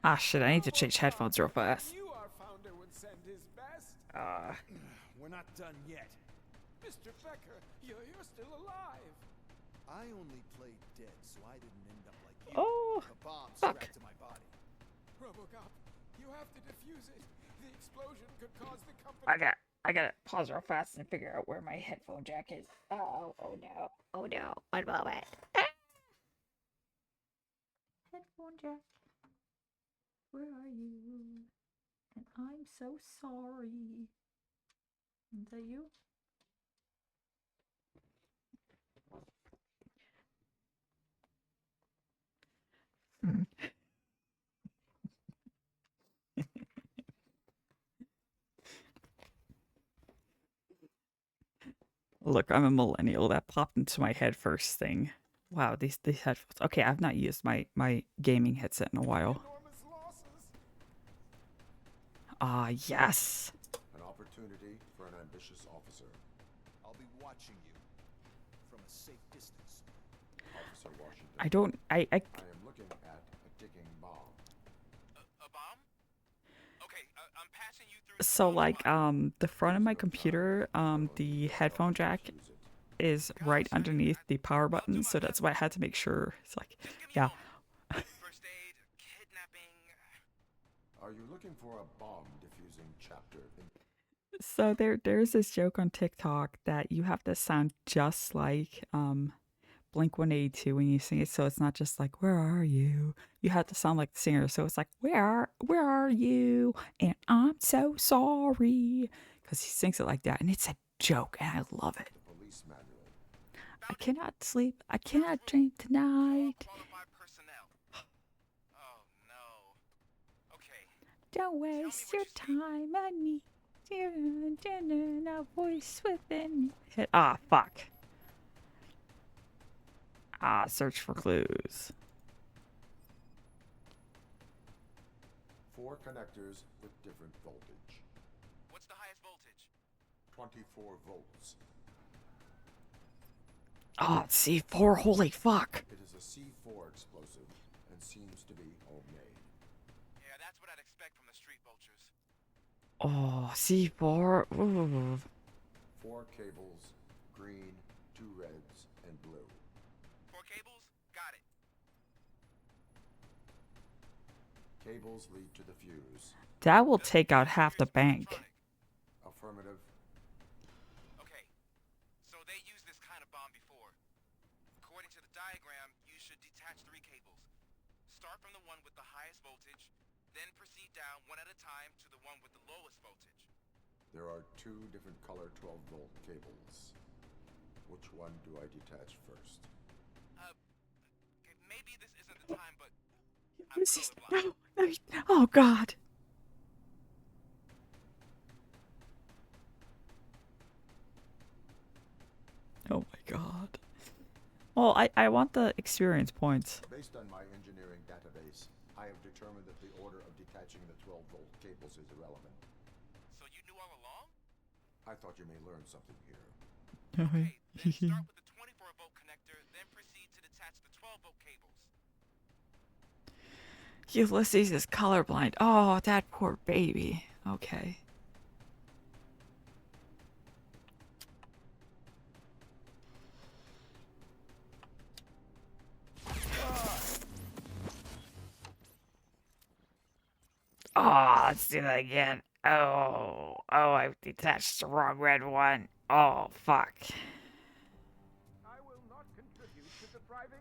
Ah, shit, I need to change headphones real fast. Knew our founder would send his best. We're not done yet. Mr. Becker, you're still alive. I only played dead, so I didn't end up like you. Oh, A bomb fuck. strapped to my body. RoboCop, you have to defuse it. The explosion could cause the company. I gotta pause real fast and figure out where my headphone jack is. Oh no. 1 moment. Headphone jack. Where are you? And I'm so sorry. Is that you? Look, I'm a millennial. That popped into my head first thing. Wow, these headphones. Okay, I've not used my gaming headset in a while. Enormous losses. Ah, yes. An opportunity for an ambitious officer. I'll be watching you from a safe distance. Officer Washington. I don't. I I am looking at a ticking bomb. A bomb? Okay, I'm passing you through. So like the front of my computer, the headphone jack Use it. is right underneath the power button, so that's why I had to make sure. It's like, Just give me yeah. a moment. First aid, kidnapping. Are you looking for a bomb diffusing chapter? So there's this joke on TikTok that you have to sound just like Blink 182 when you sing it, so it's not just like where are you? You have to sound like the singer, so it's like where are you? And I'm so sorry, because he sings it like that, and it's a joke, and I love it. The police manual. I cannot sleep. I cannot dream tonight. Qualified personnel. Oh no. Okay. Don't waste your time. I need you. A voice within me. Ah, fuck. Ah, search for clues. 4 connectors with different voltage. What's the highest voltage? 24 volts. Ah, C4, holy fuck. It is a C4 explosive and seems to be homemade. Yeah, that's what I'd expect from the street vultures. Oh, C4. Ooh. 4 cables, green, 2 reds, and blue. 4 cables? Got it. Cables lead to the fuse. That will take out half the bank. Affirmative. Okay, so they used this kind of bomb before. According to the diagram, you should detach 3 cables. Start from the one with the highest voltage, then proceed down one at a time to the one with the lowest voltage. There are 2 different color 12-volt cables. Which one do I detach first? Okay, maybe this isn't the time, but I'm This is colorblind. no. Oh God. Oh my God. Well, I want the experience points. Based on my engineering database, I have determined that the order of detaching the 12-volt cables is irrelevant. So you knew all along? I thought you may learn something here. Okay, then start with the 24-volt connector, then proceed to detach the 12-volt cables. Ulysses is colorblind. Oh, that poor baby. Okay. Oh, let's do that again. Oh, I detached the wrong red one. Oh, fuck. I will not contribute to depriving.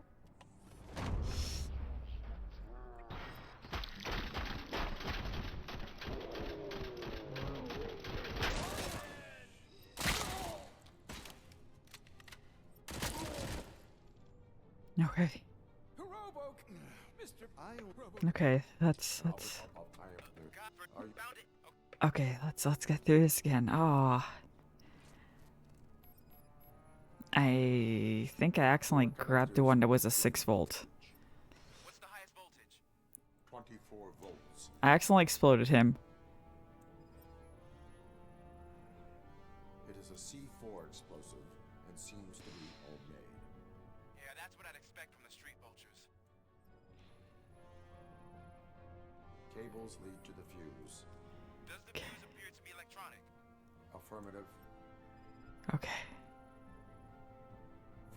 Okay. Mr. Okay, that's Found it. okay, let's get through this again. Oh. I think I accidentally grabbed the one that was a 6-volt. What's the highest voltage? 24 volts. I accidentally exploded him. It is a C4 explosive and seems to be homemade. Yeah, that's what I'd expect from the street vultures. Cables lead to the fuse. Does the fuse appear to be electronic? Affirmative. Okay.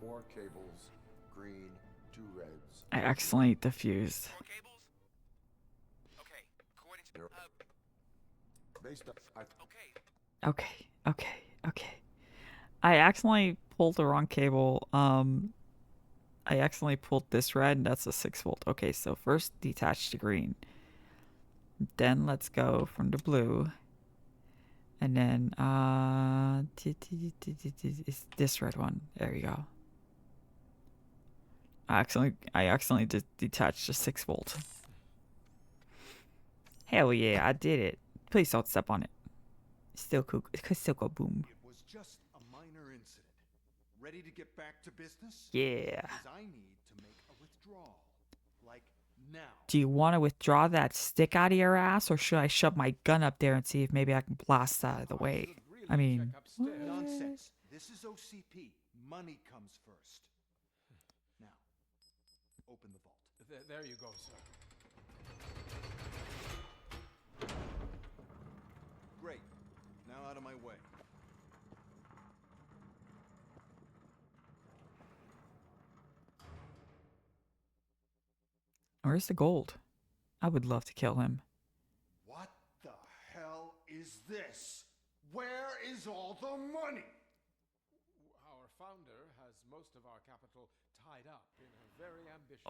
4 cables, green, 2 reds. I accidentally diffused. 4 cables? Okay, according to There- Based on okay. Okay. I accidentally pulled the wrong cable. I accidentally pulled this red, and that's a 6-volt. Okay, so first detach the green. Then let's go from the blue. And then, it's this red one. There you go. I accidentally detached the 6-volt. Hell yeah, I did it. Please don't step on it. Still cool. It could still go boom. It was just a minor incident. Ready to get back to business? Yeah. Because I need to make a withdrawal. Like now. Do you want to withdraw that stick out of your ass, or should I shove my gun up there and see if maybe I can blast that out of the way? I mean, Nonsense. This is OCP. Money comes first. Now, open the vault. There you go, sir. Great. Now out of my way. where's the gold? I would love to kill him. What the hell is this? Where is all the money? Our founder has most of our capital tied up in a very ambitious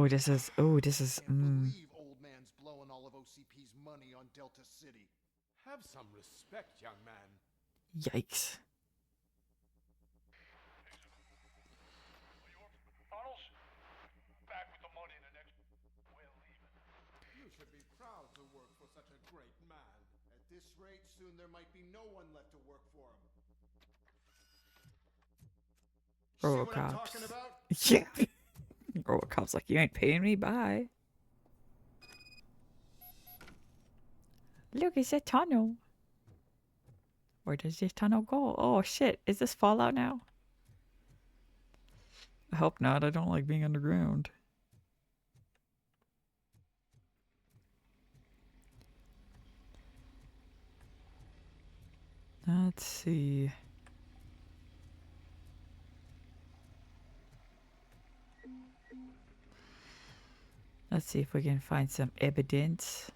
This is. Can't believe old man's blowing all of OCP's money on Delta City. Have some respect, young man. Yikes. Arnold, back with the money in the next. We're leaving. You should be proud to work for such a great man. At this rate, soon there might be no one left to work for him. See what I'm RoboCop's. talking about? Yeah. RoboCop's like, you ain't paying me, bye. Look, it's a tunnel. Where does this tunnel go? Oh shit, is this Fallout now? I hope not, I don't like being underground. Let's see. Let's see if we can find some evidence.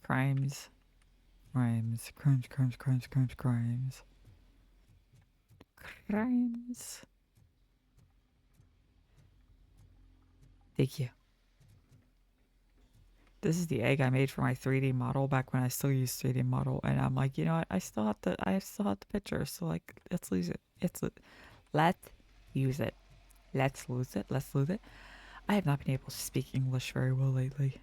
Crimes. Crimes. Crimes, crimes, crimes, crimes, crimes. Crimes. Thank you. This is the egg I made for my 3D model back when I still used 3D model, and I'm like, you know what? I still have the picture, so like, let's lose it. Let's use it. Let's lose it. Let's lose it. I have not been able to speak English very well lately.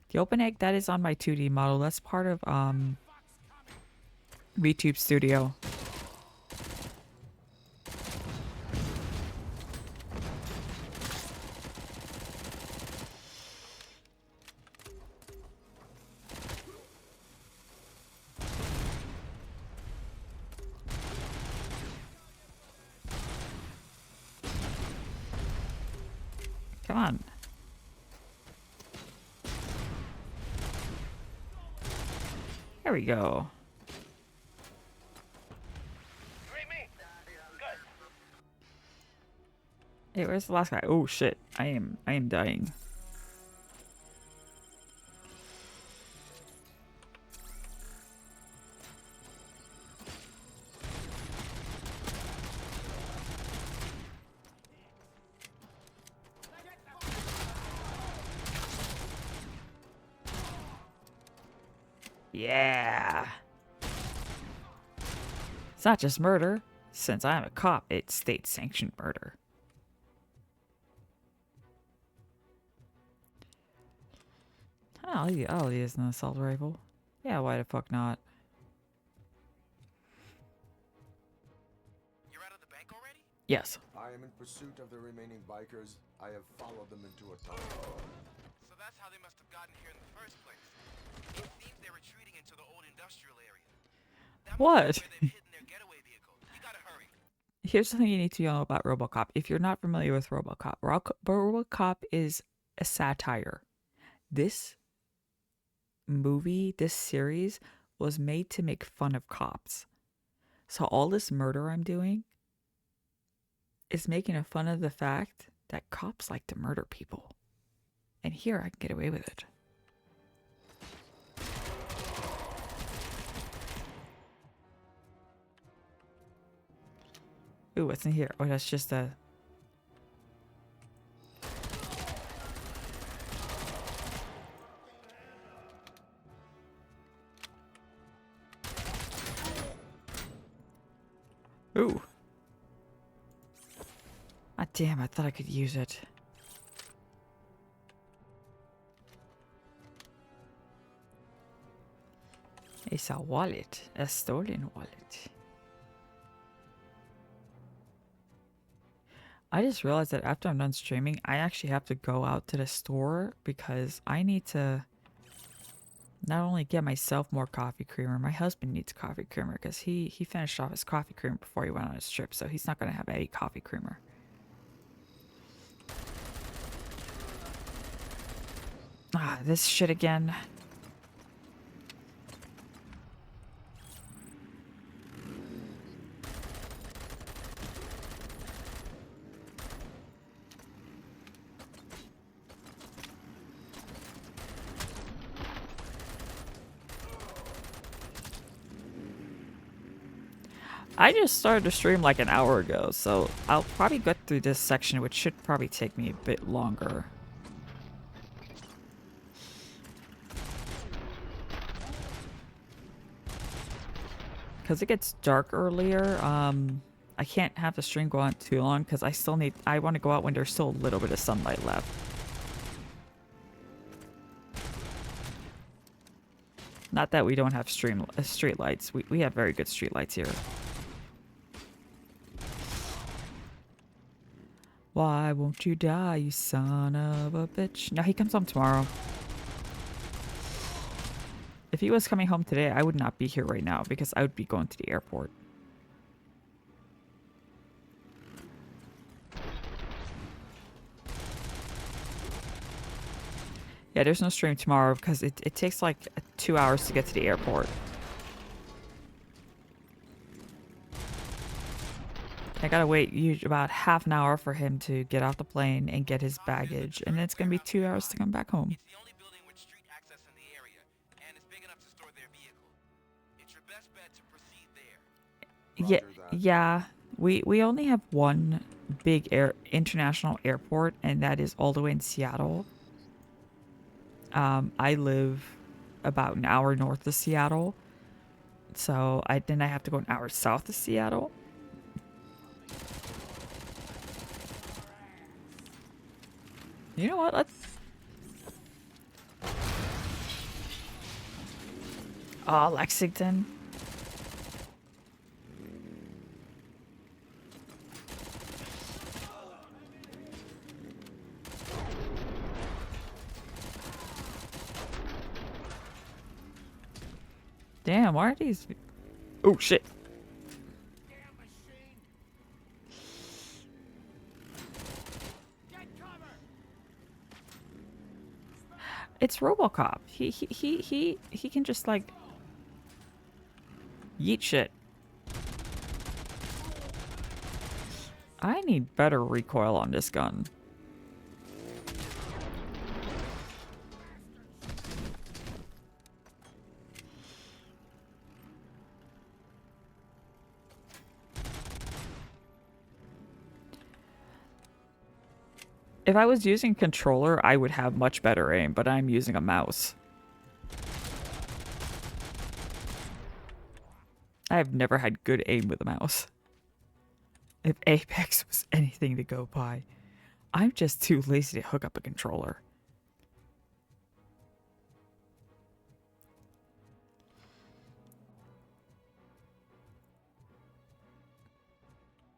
The open egg that is on my 2D model. That's part of VTube Studio. Come on. There we go. Hey, where's the last guy? Oh shit. I am dying. Yeah. It's not just murder. Since I'm a cop, it's state-sanctioned murder. I'll use an assault rifle. Yeah, why the fuck not? You're out of the bank already? Yes. I am in pursuit of the remaining bikers. I have followed them into a tunnel. So that's how they must have gotten here in the first place. It seems they're retreating into the old industrial area. That What? must be where they've hidden their getaway vehicle. You gotta hurry. Here's something you need to know about RoboCop. If you're not familiar with RoboCop, RoboCop is a satire. This movie, this series, was made to make fun of cops. So all this murder I'm doing is making a fun of the fact that cops like to murder people. And here I can get away with it. Ooh, what's in here? Oh, that's just a... Ooh. Ah, damn, I thought I could use it. It's a wallet. A stolen wallet. I just realized that after I'm done streaming, I actually have to go out to the store because I need to not only get myself more coffee creamer, my husband needs coffee creamer because he finished off his coffee creamer before he went on his trip, so he's not going to have any coffee creamer. Ah, this shit again. I just started to stream like an hour ago, so I'll probably get through this section, which should probably take me a bit longer. Because it gets dark earlier, I can't have the stream go on too long because I want to go out when there's still a little bit of sunlight left. Not that we don't have street lights. We have very good street lights here. Why won't you die, you son of a bitch? No, he comes home tomorrow. If he was coming home today, I would not be here right now because I would be going to the airport. Yeah, there's no stream tomorrow because it takes like 2 hours to get to the airport. I gotta wait about half an hour for him to get off the plane and get his baggage, and then it's gonna be 2 hours to come back home. It's the only building with street access in the area, and it's big enough to store their vehicle. It's your best bet to proceed there. Yeah. We only have one big international airport, and that is all the way in Seattle. I live about an hour north of Seattle, so I have to go an hour south of Seattle. You know what? Let's. Oh, Lexington. Damn, why are these? Oh shit. It's RoboCop. He can just like yeet shit. I need better recoil on this gun. If I was using a controller, I would have much better aim, but I'm using a mouse. I've never had good aim with a mouse. If Apex was anything to go by, I'm just too lazy to hook up a controller.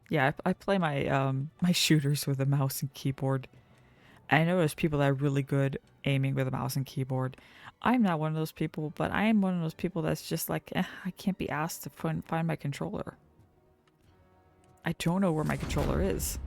Yeah, I play my my shooters with a mouse and keyboard. I know there's people that are really good aiming with a mouse and keyboard. I'm not one of those people, but I am one of those people that's just like, I can't be asked to find my controller. I don't know where my controller is.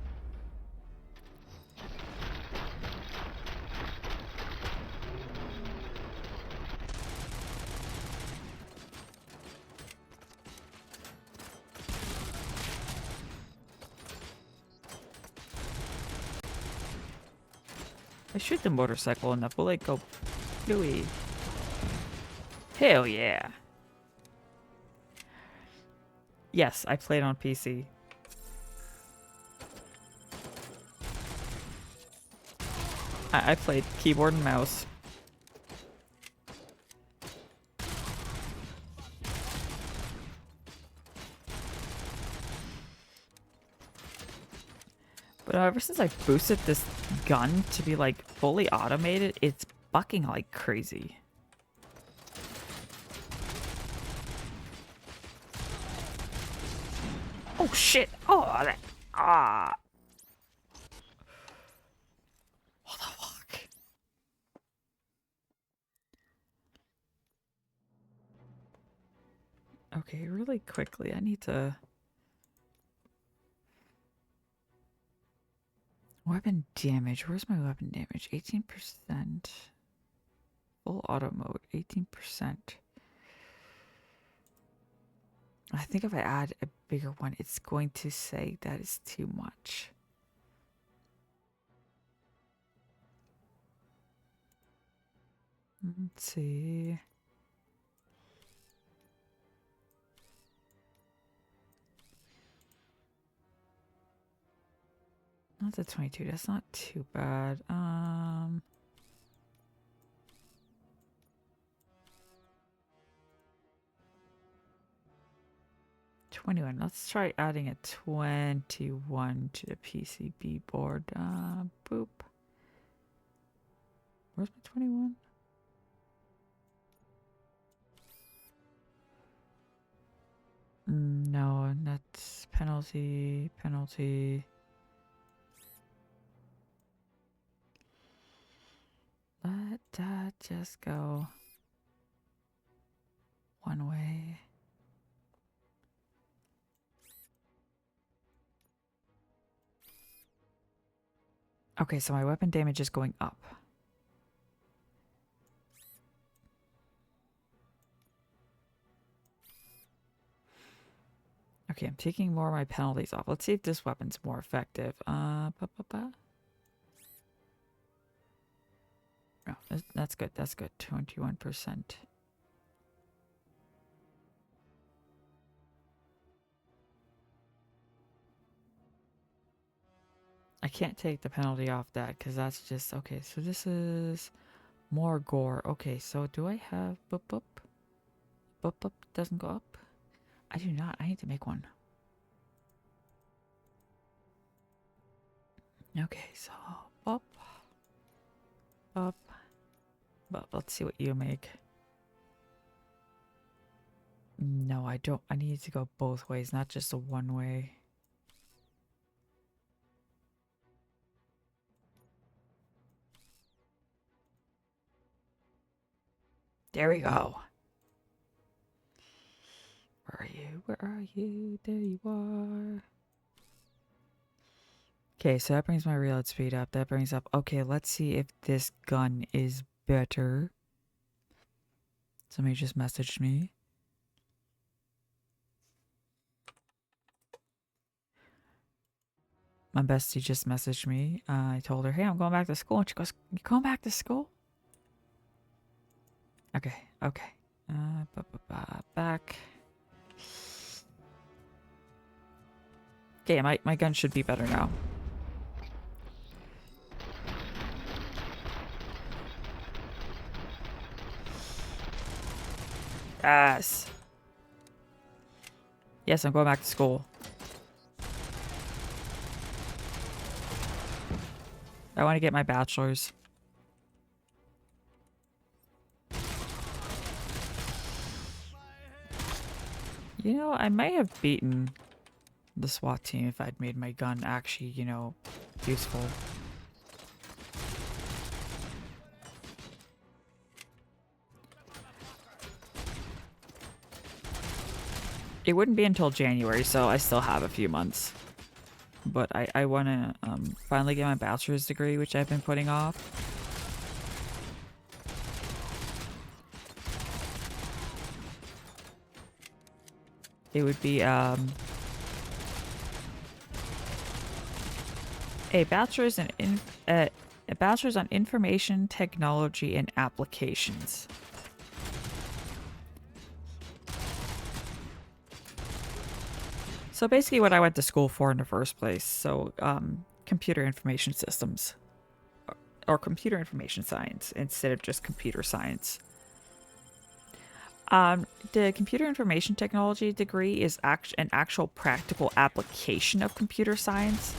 I shoot the motorcycle and the bullet go fluey. Hell yeah. Yes, I played on PC. I played keyboard and mouse. But ever since I boosted this gun to be like fully automated, it's bucking like crazy. Oh shit! Oh, that. Ah. What the fuck? Okay, really quickly, I need to. Weapon damage. Where's my weapon damage? 18%. Full auto mode. 18%. I think if I add a bigger one, it's going to say that is too much. Let's see. That's a 22. That's not too bad. 21. Let's try adding a 21 to the PCB board. Boop. Where's my 21? No, that's penalty. just go one way? Okay, so my weapon damage is going up. Okay, I'm taking more of my penalties off. Let's see if this weapon's more effective. Oh, that's good. That's good. 21%. I can't take the penalty off that because that's just okay. So this is more gore. Okay, so do I have boop boop? Boop boop doesn't go up. I do not. I need to make one. Okay, so boop boop boop. Let's see what you make. No, I don't. I need to go both ways, not just a one way. There we go. Where are you? Where are you? There you are. Okay, so that brings my reload speed up. That brings up... Okay, let's see if this gun is better. Somebody just messaged me. My bestie just messaged me. I told her, hey, I'm going back to school. And she goes, you going back to school? Okay, okay. Back. Okay, my gun should be better now. Yes. Yes, I'm going back to school. I want to get my bachelor's. You know, I might have beaten the SWAT team if I'd made my gun actually, you know, useful. It wouldn't be until January, so I still have a few months. But I want to finally get my bachelor's degree, which I've been putting off. It would be a bachelor's a bachelor's on information technology and applications. So basically what I went to school for in the first place. So computer information systems or computer information science instead of just computer science. The computer information technology degree is an actual practical application of computer science,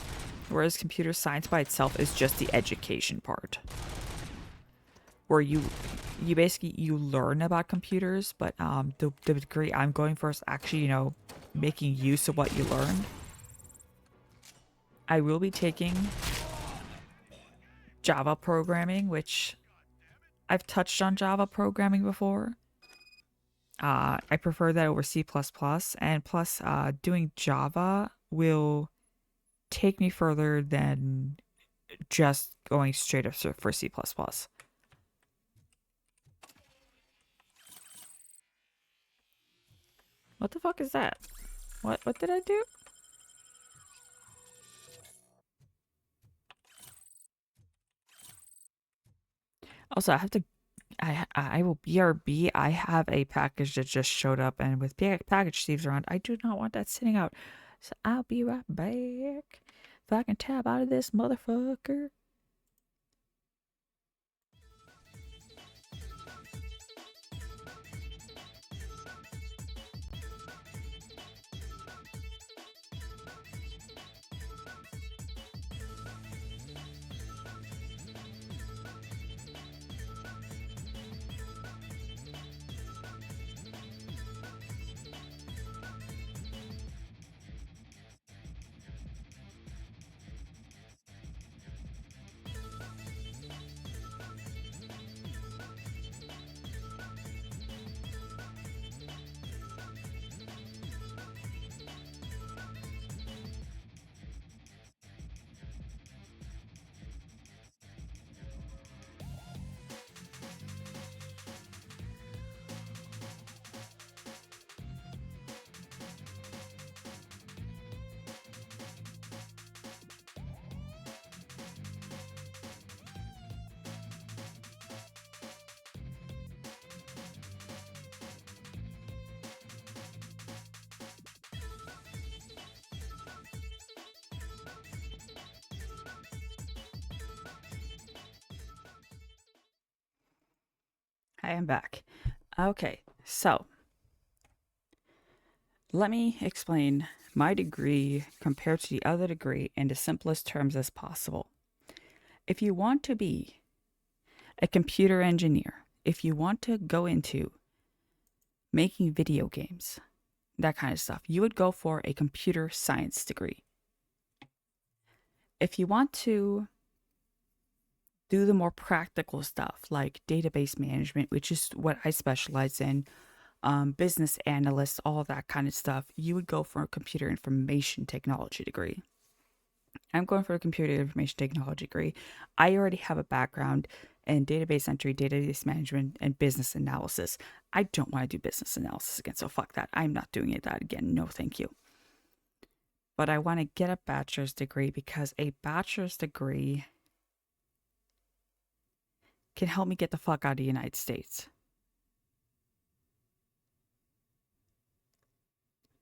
whereas computer science by itself is just the education part. Where you basically learn about computers, but the degree I'm going for is actually, you know, making use of what you learned. I will be taking Java programming, which I've touched on Java programming before. I prefer that over C++, and plus doing Java will take me further than just going straight up for C++. What the fuck is that? What did I do? Also, I have to I will BRB. I have a package that just showed up, and with package thieves around, I do not want that sitting out. So I'll be right back. If I can tab out of this motherfucker. I am back. Okay, so let me explain my degree compared to the other degree in the simplest terms as possible. If you want to be a computer engineer, if you want to go into making video games, that kind of stuff, you would go for a computer science degree. If you want to do the more practical stuff like database management, which is what I specialize in, business analyst, all that kind of stuff, you would go for a computer information technology degree. I'm going for a computer information technology degree. I already have a background in database entry, database management, and business analysis. I don't want to do business analysis again, so fuck that. I'm not doing that again. No, thank you. But I want to get a bachelor's degree because a bachelor's degree can help me get the fuck out of the United States.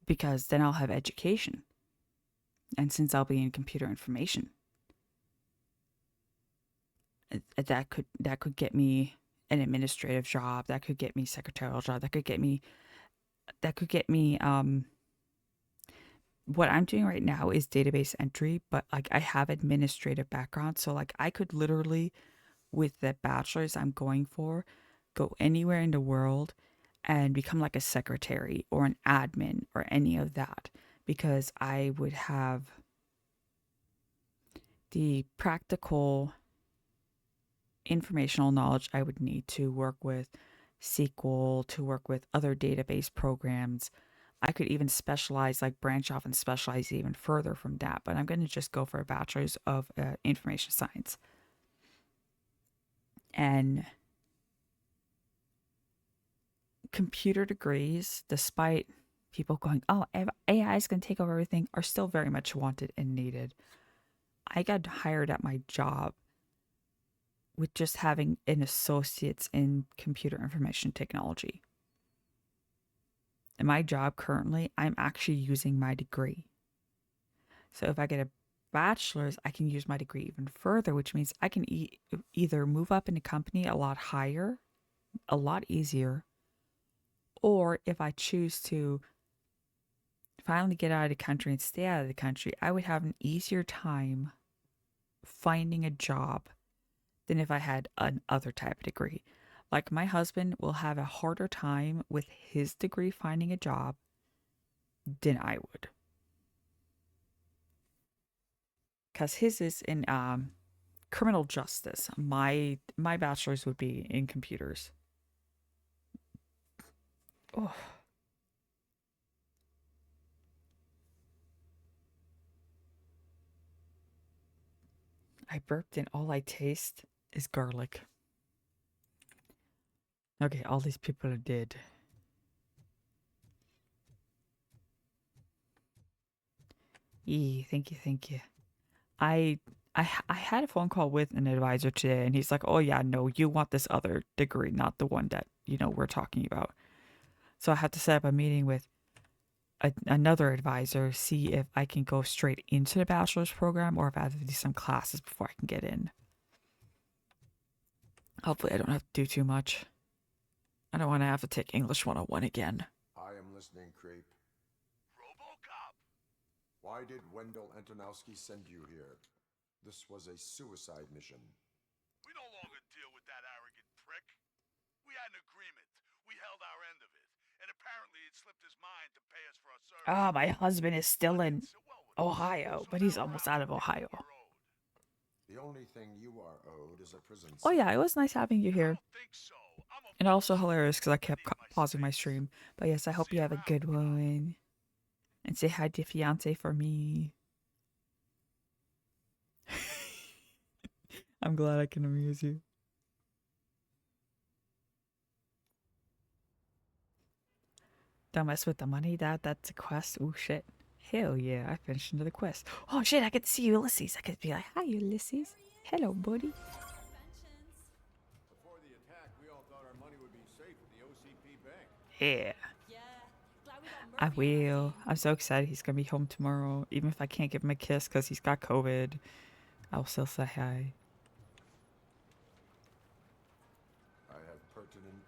Because then I'll have education. And since I'll be in computer information, that could get me an administrative job, that could get me secretarial job, that could get me what I'm doing right now is database entry, but like I have administrative background, so like I could literally, with the bachelor's I'm going for, go anywhere in the world and become like a secretary or an admin or any of that, because I would have the practical informational knowledge I would need to work with SQL, to work with other database programs. I could even specialize, like branch off and specialize even further from that, but I'm going to just go for a bachelor's of information science. And computer degrees, despite people going, oh, AI is going to take over everything, are still very much wanted and needed. I got hired at my job with just having an associate's in computer information technology. In my job currently, I'm actually using my degree. So if I get a bachelor's, I can use my degree even further, which means I can either move up in a company a lot higher, a lot easier, or if I choose to finally get out of the country and stay out of the country, I would have an easier time finding a job than if I had another type of degree. Like my husband will have a harder time with his degree finding a job than I would. Because his is in criminal justice. My bachelor's would be in computers. Oh. I burped and all I taste is garlic. Okay, all these people are dead. Thank you. I had a phone call with an advisor today, and he's like, "Oh yeah, no, you want this other degree, not the one that we're talking about." So I had to set up a meeting with another advisor, see if I can go straight into the bachelor's program or if I have to do some classes before I can get in. Hopefully, I don't have to do too much. I don't want to have to take English 101 again. I am listening, creep. RoboCop! Why did Wendell Antonowski send you here? This was a suicide mission. We no longer deal with that arrogant prick. We had an agreement. We held our end of it. And apparently it slipped his mind to pay us for our service. Ah, my husband is still in Ohio, but he's almost out of Ohio. The only thing you are owed is a prison Oh yeah, it was nice having you here. And also hilarious because I kept pausing my stream. But yes, I hope you have a good one. And say hi to your fiance for me. I'm glad I can amuse you. Don't mess with the money, that's a quest. Oh shit. Hell yeah, I finished another quest. Oh shit, I get to see Ulysses. I could be like, hi Ulysses. Hello, buddy. Before the attack, we all thought our money would be safe at the OCP bank. Yeah. I will. I'm so excited he's gonna be home tomorrow. Even if I can't give him a kiss because he's got COVID, I'll still say hi. I have pertinent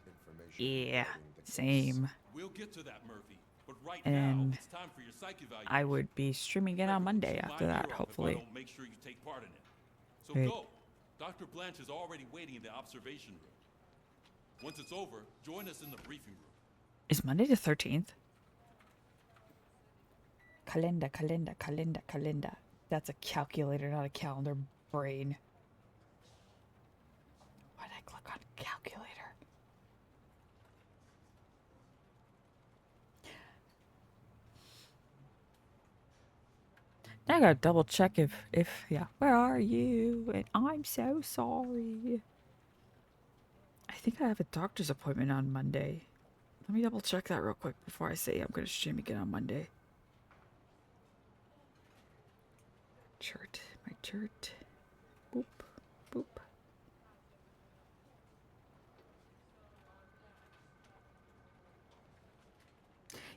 Yeah, regarding the case. same. We'll get to that, Murphy. But right And now, it's time for your psych evaluation. I would be streaming it on Everyone Monday shoot after my that, ear off hopefully. If I don't make sure you take part in it. So Wait. go. Dr. Blanche is already waiting in the observation room. Once it's over, join us in the briefing room. Is Monday the 13th? Calendar. That's a calculator, not a calendar, brain. Why did I click on calculator? Now I gotta double check if yeah. Where are you? And I'm so sorry. I think I have a doctor's appointment on Monday. Let me double check that real quick before I say I'm gonna stream again on Monday. My chart. Boop, boop.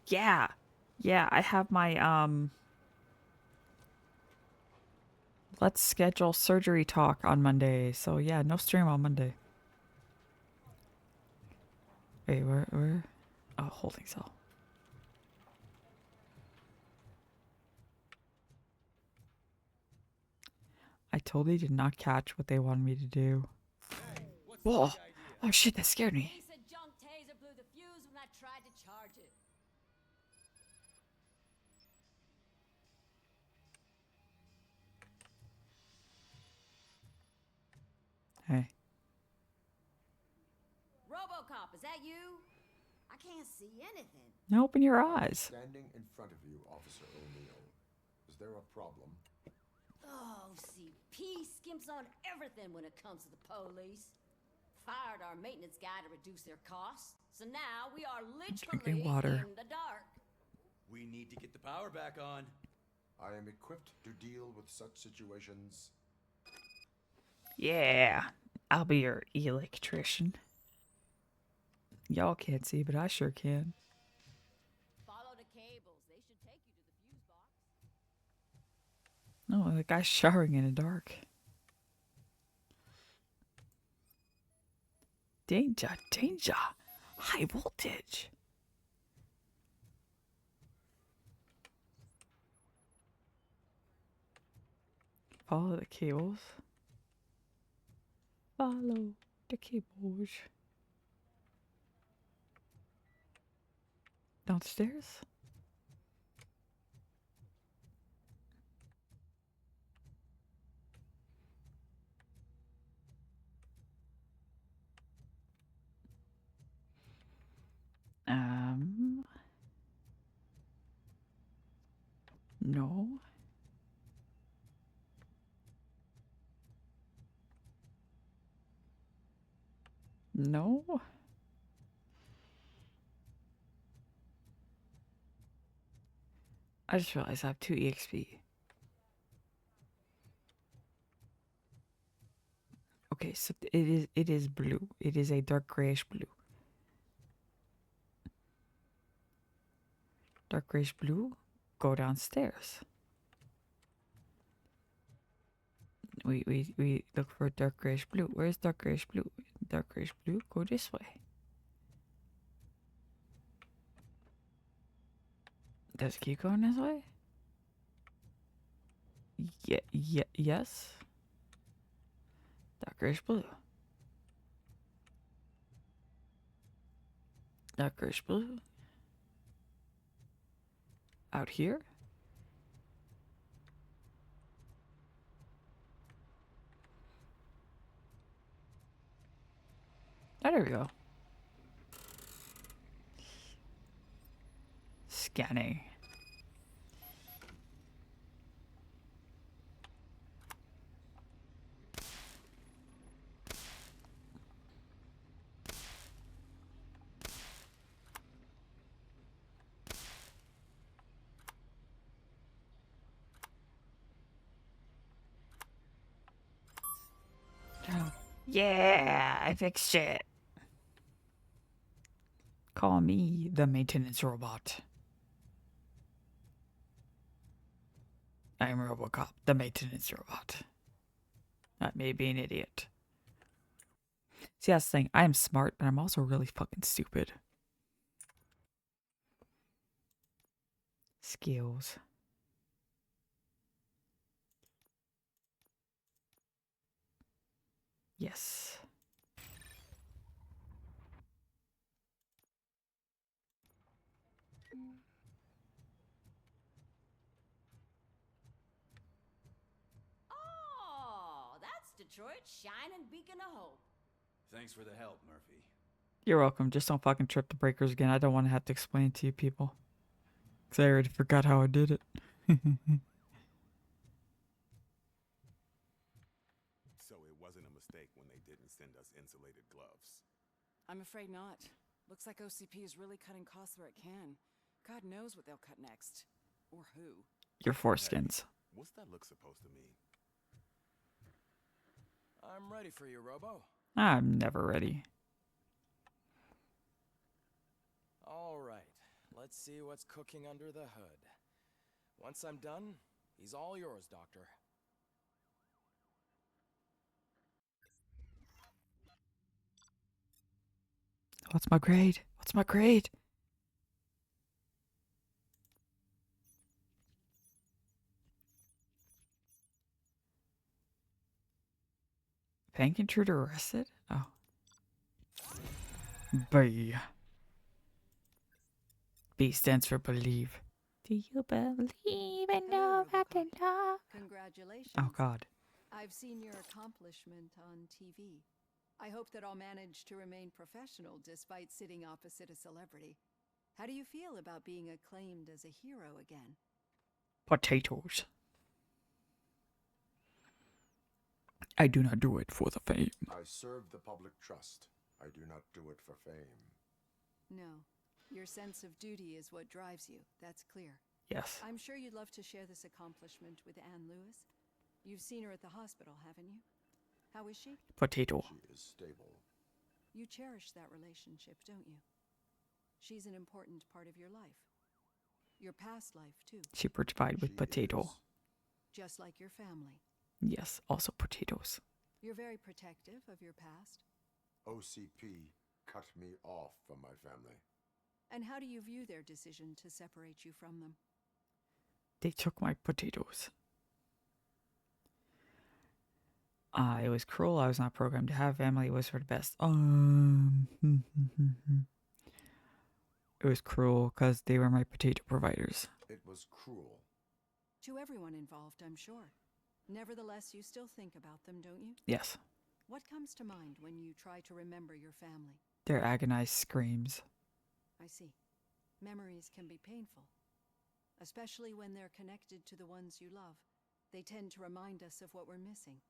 Yeah, I have my let's schedule surgery talk on Monday. So yeah, no stream on Monday. Wait, where? Oh, holding cell. I totally did not catch what they wanted me to do. Whoa! Oh shit, that scared me. Piece of junk taser blew the fuse when I tried to charge it. Hey. RoboCop, is that you? I can't see anything. Now open your eyes. Standing in front of you, Officer O'Neill. Is there a problem? OCP skimps on everything when it comes to the police. Fired our maintenance guy to reduce their costs, so now we are literally Drinking water. in the dark. We need to get the power back on. I am equipped to deal with such situations. Yeah, I'll be your electrician. Y'all can't see, but I sure can. Follow the cables. They should take you to the fuse box. No, the guy's showering in the dark. Danger. High voltage. Follow the cables. Follow the cables. Downstairs? No. No. I just realized I have 2 EXP. Okay, so it is blue. It is a dark grayish blue. Dark grayish blue. Go downstairs. We look for dark grayish blue. Where's dark grayish blue? Dark grayish blue. Go this way. Does it keep going this way? Yes. Dark grayish blue. Dark grayish blue. Out here? Oh, there we go. Scanning. Yeah, I fixed it. Call me the maintenance robot. I am RoboCop, the maintenance robot. That may be an idiot. See, that's the thing. I am smart, but I'm also really fucking stupid. Skills. Yes. Oh, that's Detroit's shining beacon of hope. Thanks for the help, Murphy. You're welcome. Just don't fucking trip the breakers again. I don't want to have to explain it to you people. Because I already forgot how I did it. So it wasn't a mistake when they didn't send us insulated gloves. I'm afraid not. Looks like OCP is really cutting costs where it can. God knows what they'll cut next. Or who. Your foreskins. What's that look supposed to mean? I'm ready for you, Robo. I'm never ready. All right, let's see what's cooking under the hood. Once I'm done, he's all yours, Doctor. What's my grade? What's my grade? Bank intruder arrested? Oh. B. B stands for believe. Do you believe in love after love? Congratulations. Oh, God. I've seen your accomplishment on TV. I hope that I'll manage to remain professional despite sitting opposite a celebrity. How do you feel about being acclaimed as a hero again? Potatoes. I do not do it for the fame. I serve the public trust. I do not do it for fame. No. Your sense of duty is what drives you. That's clear. Yes. I'm sure you'd love to share this accomplishment with Anne Lewis. You've seen her at the hospital, haven't you? How is she? Potato. She is stable. You cherish that relationship, don't you? She's an important part of your life. Your past life, too. She provide with potato. Just like your family. Yes, also potatoes. You're very protective of your past. OCP cut me off from my family. And how do you view their decision to separate you from them? They took my potatoes. It was cruel. I was not programmed to have family. It was for the best. It was cruel because they were my potato providers. It was cruel. To everyone involved, I'm sure. Nevertheless, you still think about them, don't you? Yes. What comes to mind when you try to remember your family? Their agonized screams. I see. Memories can be painful, especially when they're connected to the ones you love. They tend to remind us of what we're missing.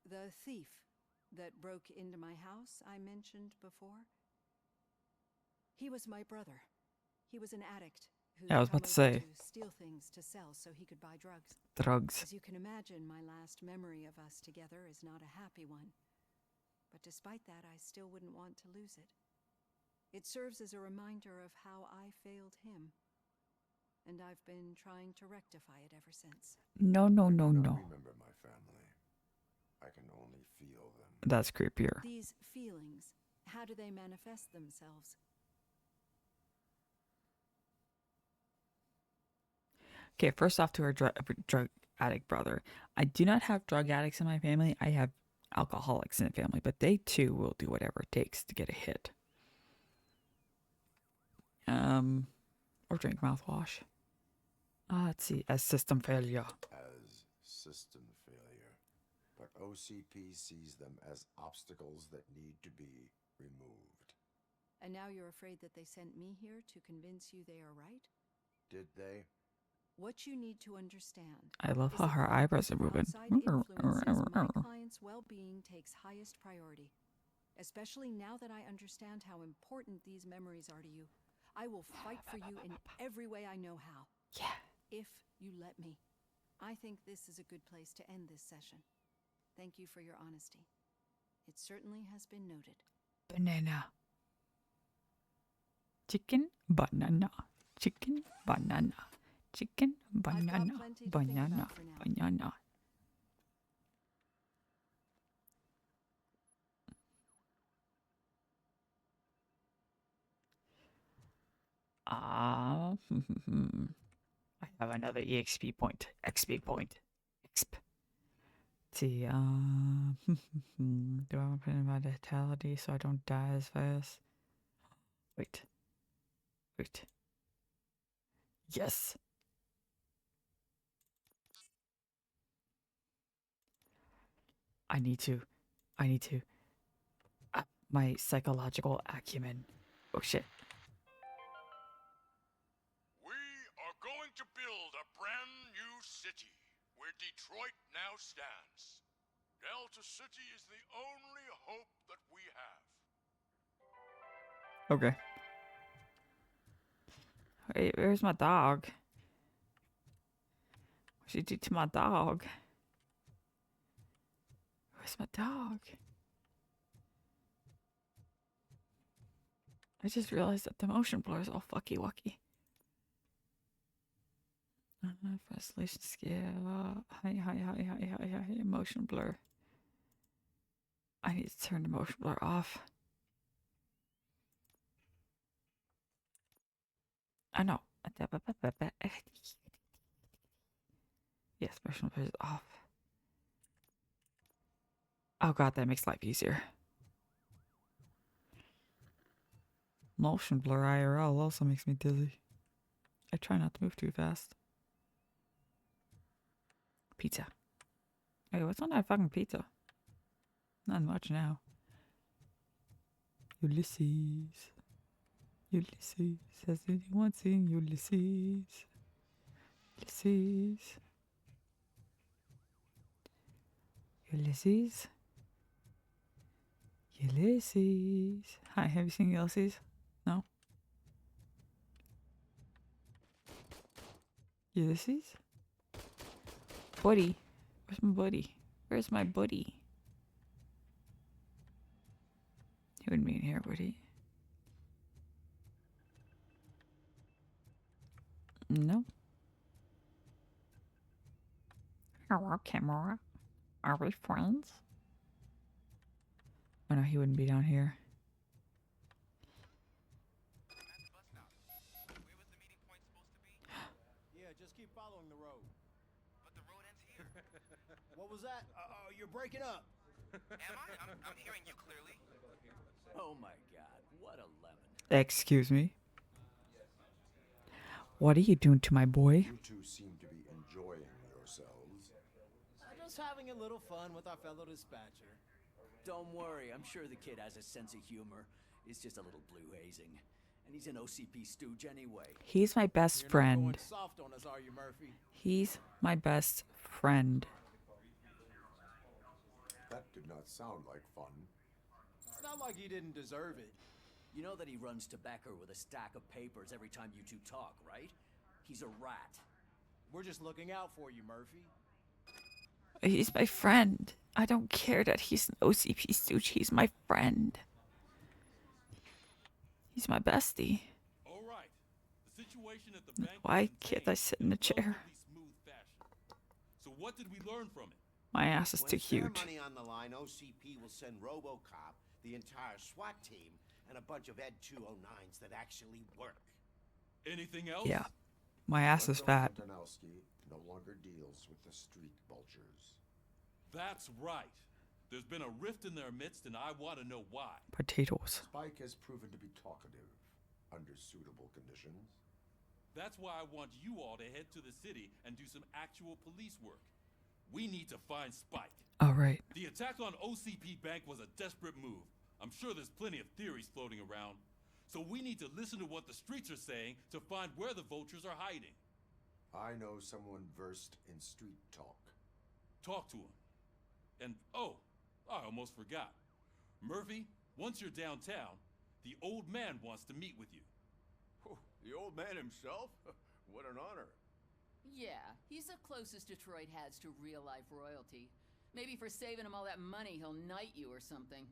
The thief that broke into my house I mentioned before, he was my brother. He was an addict who I was about to say. to steal things to sell so he could buy drugs. Drugs. As you can imagine, my last memory of us together is not a happy one. But despite that, I still wouldn't want to lose it. It serves as a reminder of how I failed him. And I've been trying to rectify it ever since. No, no, no, I do no. not remember my family. I can only feel them. That's creepier. These feelings, how do they manifest themselves? Okay, first off to our drug addict brother. I do not have drug addicts in my family. I have alcoholics in the family, but they too will do whatever it takes to get a hit. Or drink mouthwash. Let's see, as system failure. As system failure. But OCP sees them as obstacles that need to be removed. And now you're afraid that they sent me here to convince you they are right? Did they? What you need to understand. I love how her eyebrows are moving. Outside influences, my client's well-being takes highest priority. Especially now that I understand how important these memories are to you. I will fight for you in every way I know how. Yeah. If you let me. I think this is a good place to end this session. Thank you for your honesty. It certainly has been noted. Banana. Chicken, banana. Chicken, banana. Chicken, banana. Banana. Banana. I have another EXP point. XP point. Exp. Let's see, do I want to put in my vitality so I don't die as fast? Wait. Yes. I need to up my psychological acumen. Oh shit. We are going to build a brand new city where Detroit now stands. Delta City is the only hope that we have. Okay. Wait, where's my dog? What did you do to my dog? Where's my dog? I just realized that the motion blur is all fucky wucky. Resolution scale. High. Motion blur. I need to turn the motion blur off. I know. Yes, motion blur is off. Oh god, that makes life easier. Motion blur IRL also makes me dizzy. I try not to move too fast. Pizza. Hey, what's on that fucking pizza? Not much now. Ulysses. Has anyone seen Ulysses? Ulysses. Hi, have you seen Ulysses? No? Ulysses? Buddy. Where's my buddy? Where's my buddy? He wouldn't be in here, would he? No. Hello, camera. Are we friends? Oh no, he wouldn't be down here. Yeah, just keep following the road. But the road ends here. What was that? Oh, you're breaking up. Am I? I'm hearing you clearly. Oh my god, what a lemon. Excuse me. What are you doing to my boy? You two seem to be enjoying yourselves. Just having a little fun with our fellow dispatcher. Don't worry, I'm sure the kid has a sense of humor. It's just a little blue hazing. And he's an OCP stooge anyway. He's my best You're friend. not going soft on us, are you, Murphy? He's my best friend. That did not sound like fun. It's not like he didn't deserve it. You know that he runs tobacco with a stack of papers every time you two talk, right? He's a rat. We're just looking out for you, Murphy. He's my friend. I don't care that he's an OCP stooge. He's my friend. He's my bestie. All right. The situation at the bank. Why can't I sit in a chair? So what did we learn from it? My ass is too When huge. there's money on the line, OCP will send RoboCop, the entire SWAT team, and a bunch of Ed 209s that actually work. Anything else? Yeah. My ass is fat. Antonowski no longer deals with the street vultures. That's right. There's been a rift in their midst, and I want to know why. Potatoes. Spike has proven to be talkative under suitable conditions. That's why I want you all to head to the city and do some actual police work. We need to find Spike. All right. The attack on OCP Bank was a desperate move. I'm sure there's plenty of theories floating around. So we need to listen to what the streets are saying to find where the vultures are hiding. I know someone versed in street talk. Talk to him. And, oh, I almost forgot. Murphy, once you're downtown, the old man wants to meet with you. Oh, the old man himself? What an honor. Yeah, he's the closest Detroit has to real-life royalty. Maybe for saving him all that money, he'll knight you or something.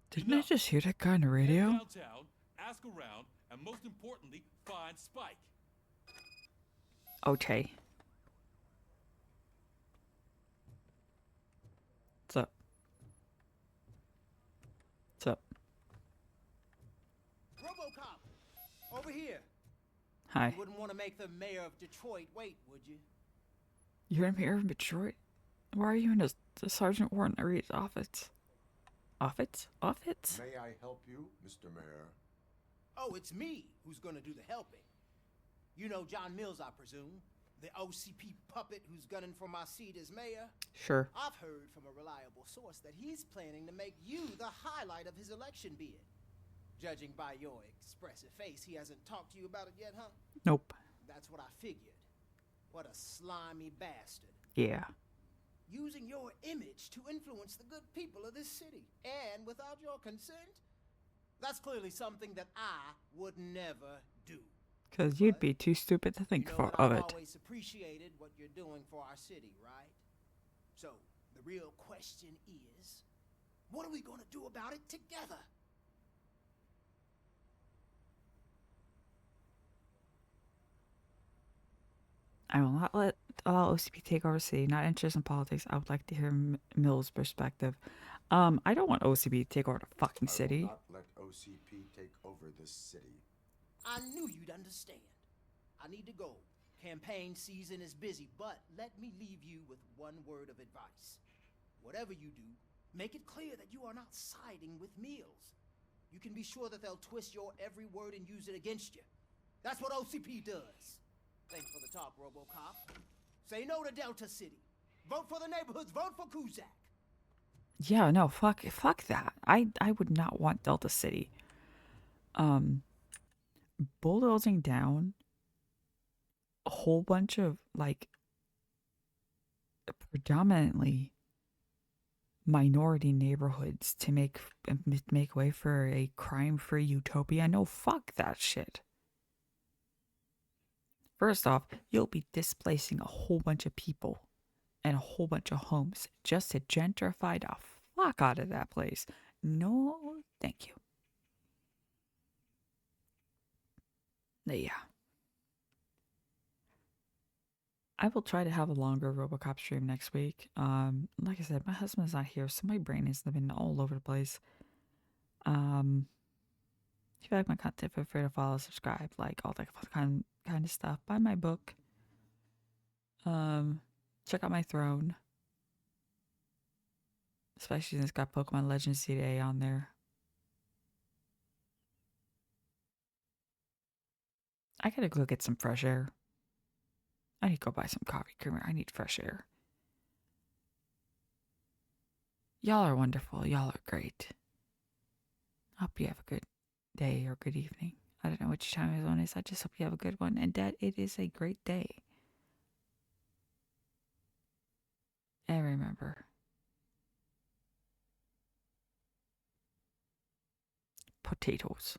Didn't I just hear that guy on the radio? Head downtown, ask around, and most importantly, find Spike. Okay. What's up? What's up? RoboCop! Over here! Hi. You wouldn't want to make the mayor of Detroit wait, would you? You're in mayor of Detroit? Why are you in the Sergeant Warren Reed's office? Office? Office? May I help you, Mr. Mayor? Oh, it's me who's gonna do the helping. You know John Mills, I presume? The OCP puppet who's gunning for my seat as mayor? Sure. I've heard from a reliable source that he's planning to make you the highlight of his election bid. Judging by your expressive face, he hasn't talked to you about it yet, huh? Nope. That's what I figured. What a slimy bastard. Yeah. Using your image to influence the good people of this city. And without your consent? That's clearly something that I would never do. Because you'd be too stupid to think of I've it. always appreciated what you're doing for our city, right? So, the real question is, what are we gonna do about it together? I will not let OCP take over the city. Not interested in politics. I would like to hear Mill's perspective. I don't want OCP to take over the fucking city. I will not let OCP take over this city. I knew you'd understand. I need to go. Campaign season is busy, but let me leave you with one word of advice. Whatever you do, make it clear that you are not siding with Mills. You can be sure that they'll twist your every word and use it against you. That's what OCP does. Thanks for the talk, RoboCop. Say no to Delta City. Vote for the neighborhoods. Vote for Kuzak. Yeah, no, fuck that. I would not want Delta City. Bulldozing down a whole bunch of like predominantly minority neighborhoods to make way for a crime-free utopia. No, fuck that shit. First off, you'll be displacing a whole bunch of people and a whole bunch of homes just to gentrify the fuck out of that place. No, thank you. Yeah. I will try to have a longer RoboCop stream next week. Like I said, my husband's not here, so my brain has been all over the place. If you like my content, feel free to follow, subscribe, like all that kind of stuff. Buy my book. Check out my throne. Especially since it's got Pokemon Legends CDA on there. I gotta go get some fresh air. I need to go buy some coffee creamer. I need fresh air. Y'all are wonderful. Y'all are great. Hope you have a good day or good evening. I don't know which time zone it is. I just hope you have a good one and that it is a great day. And remember, potatoes.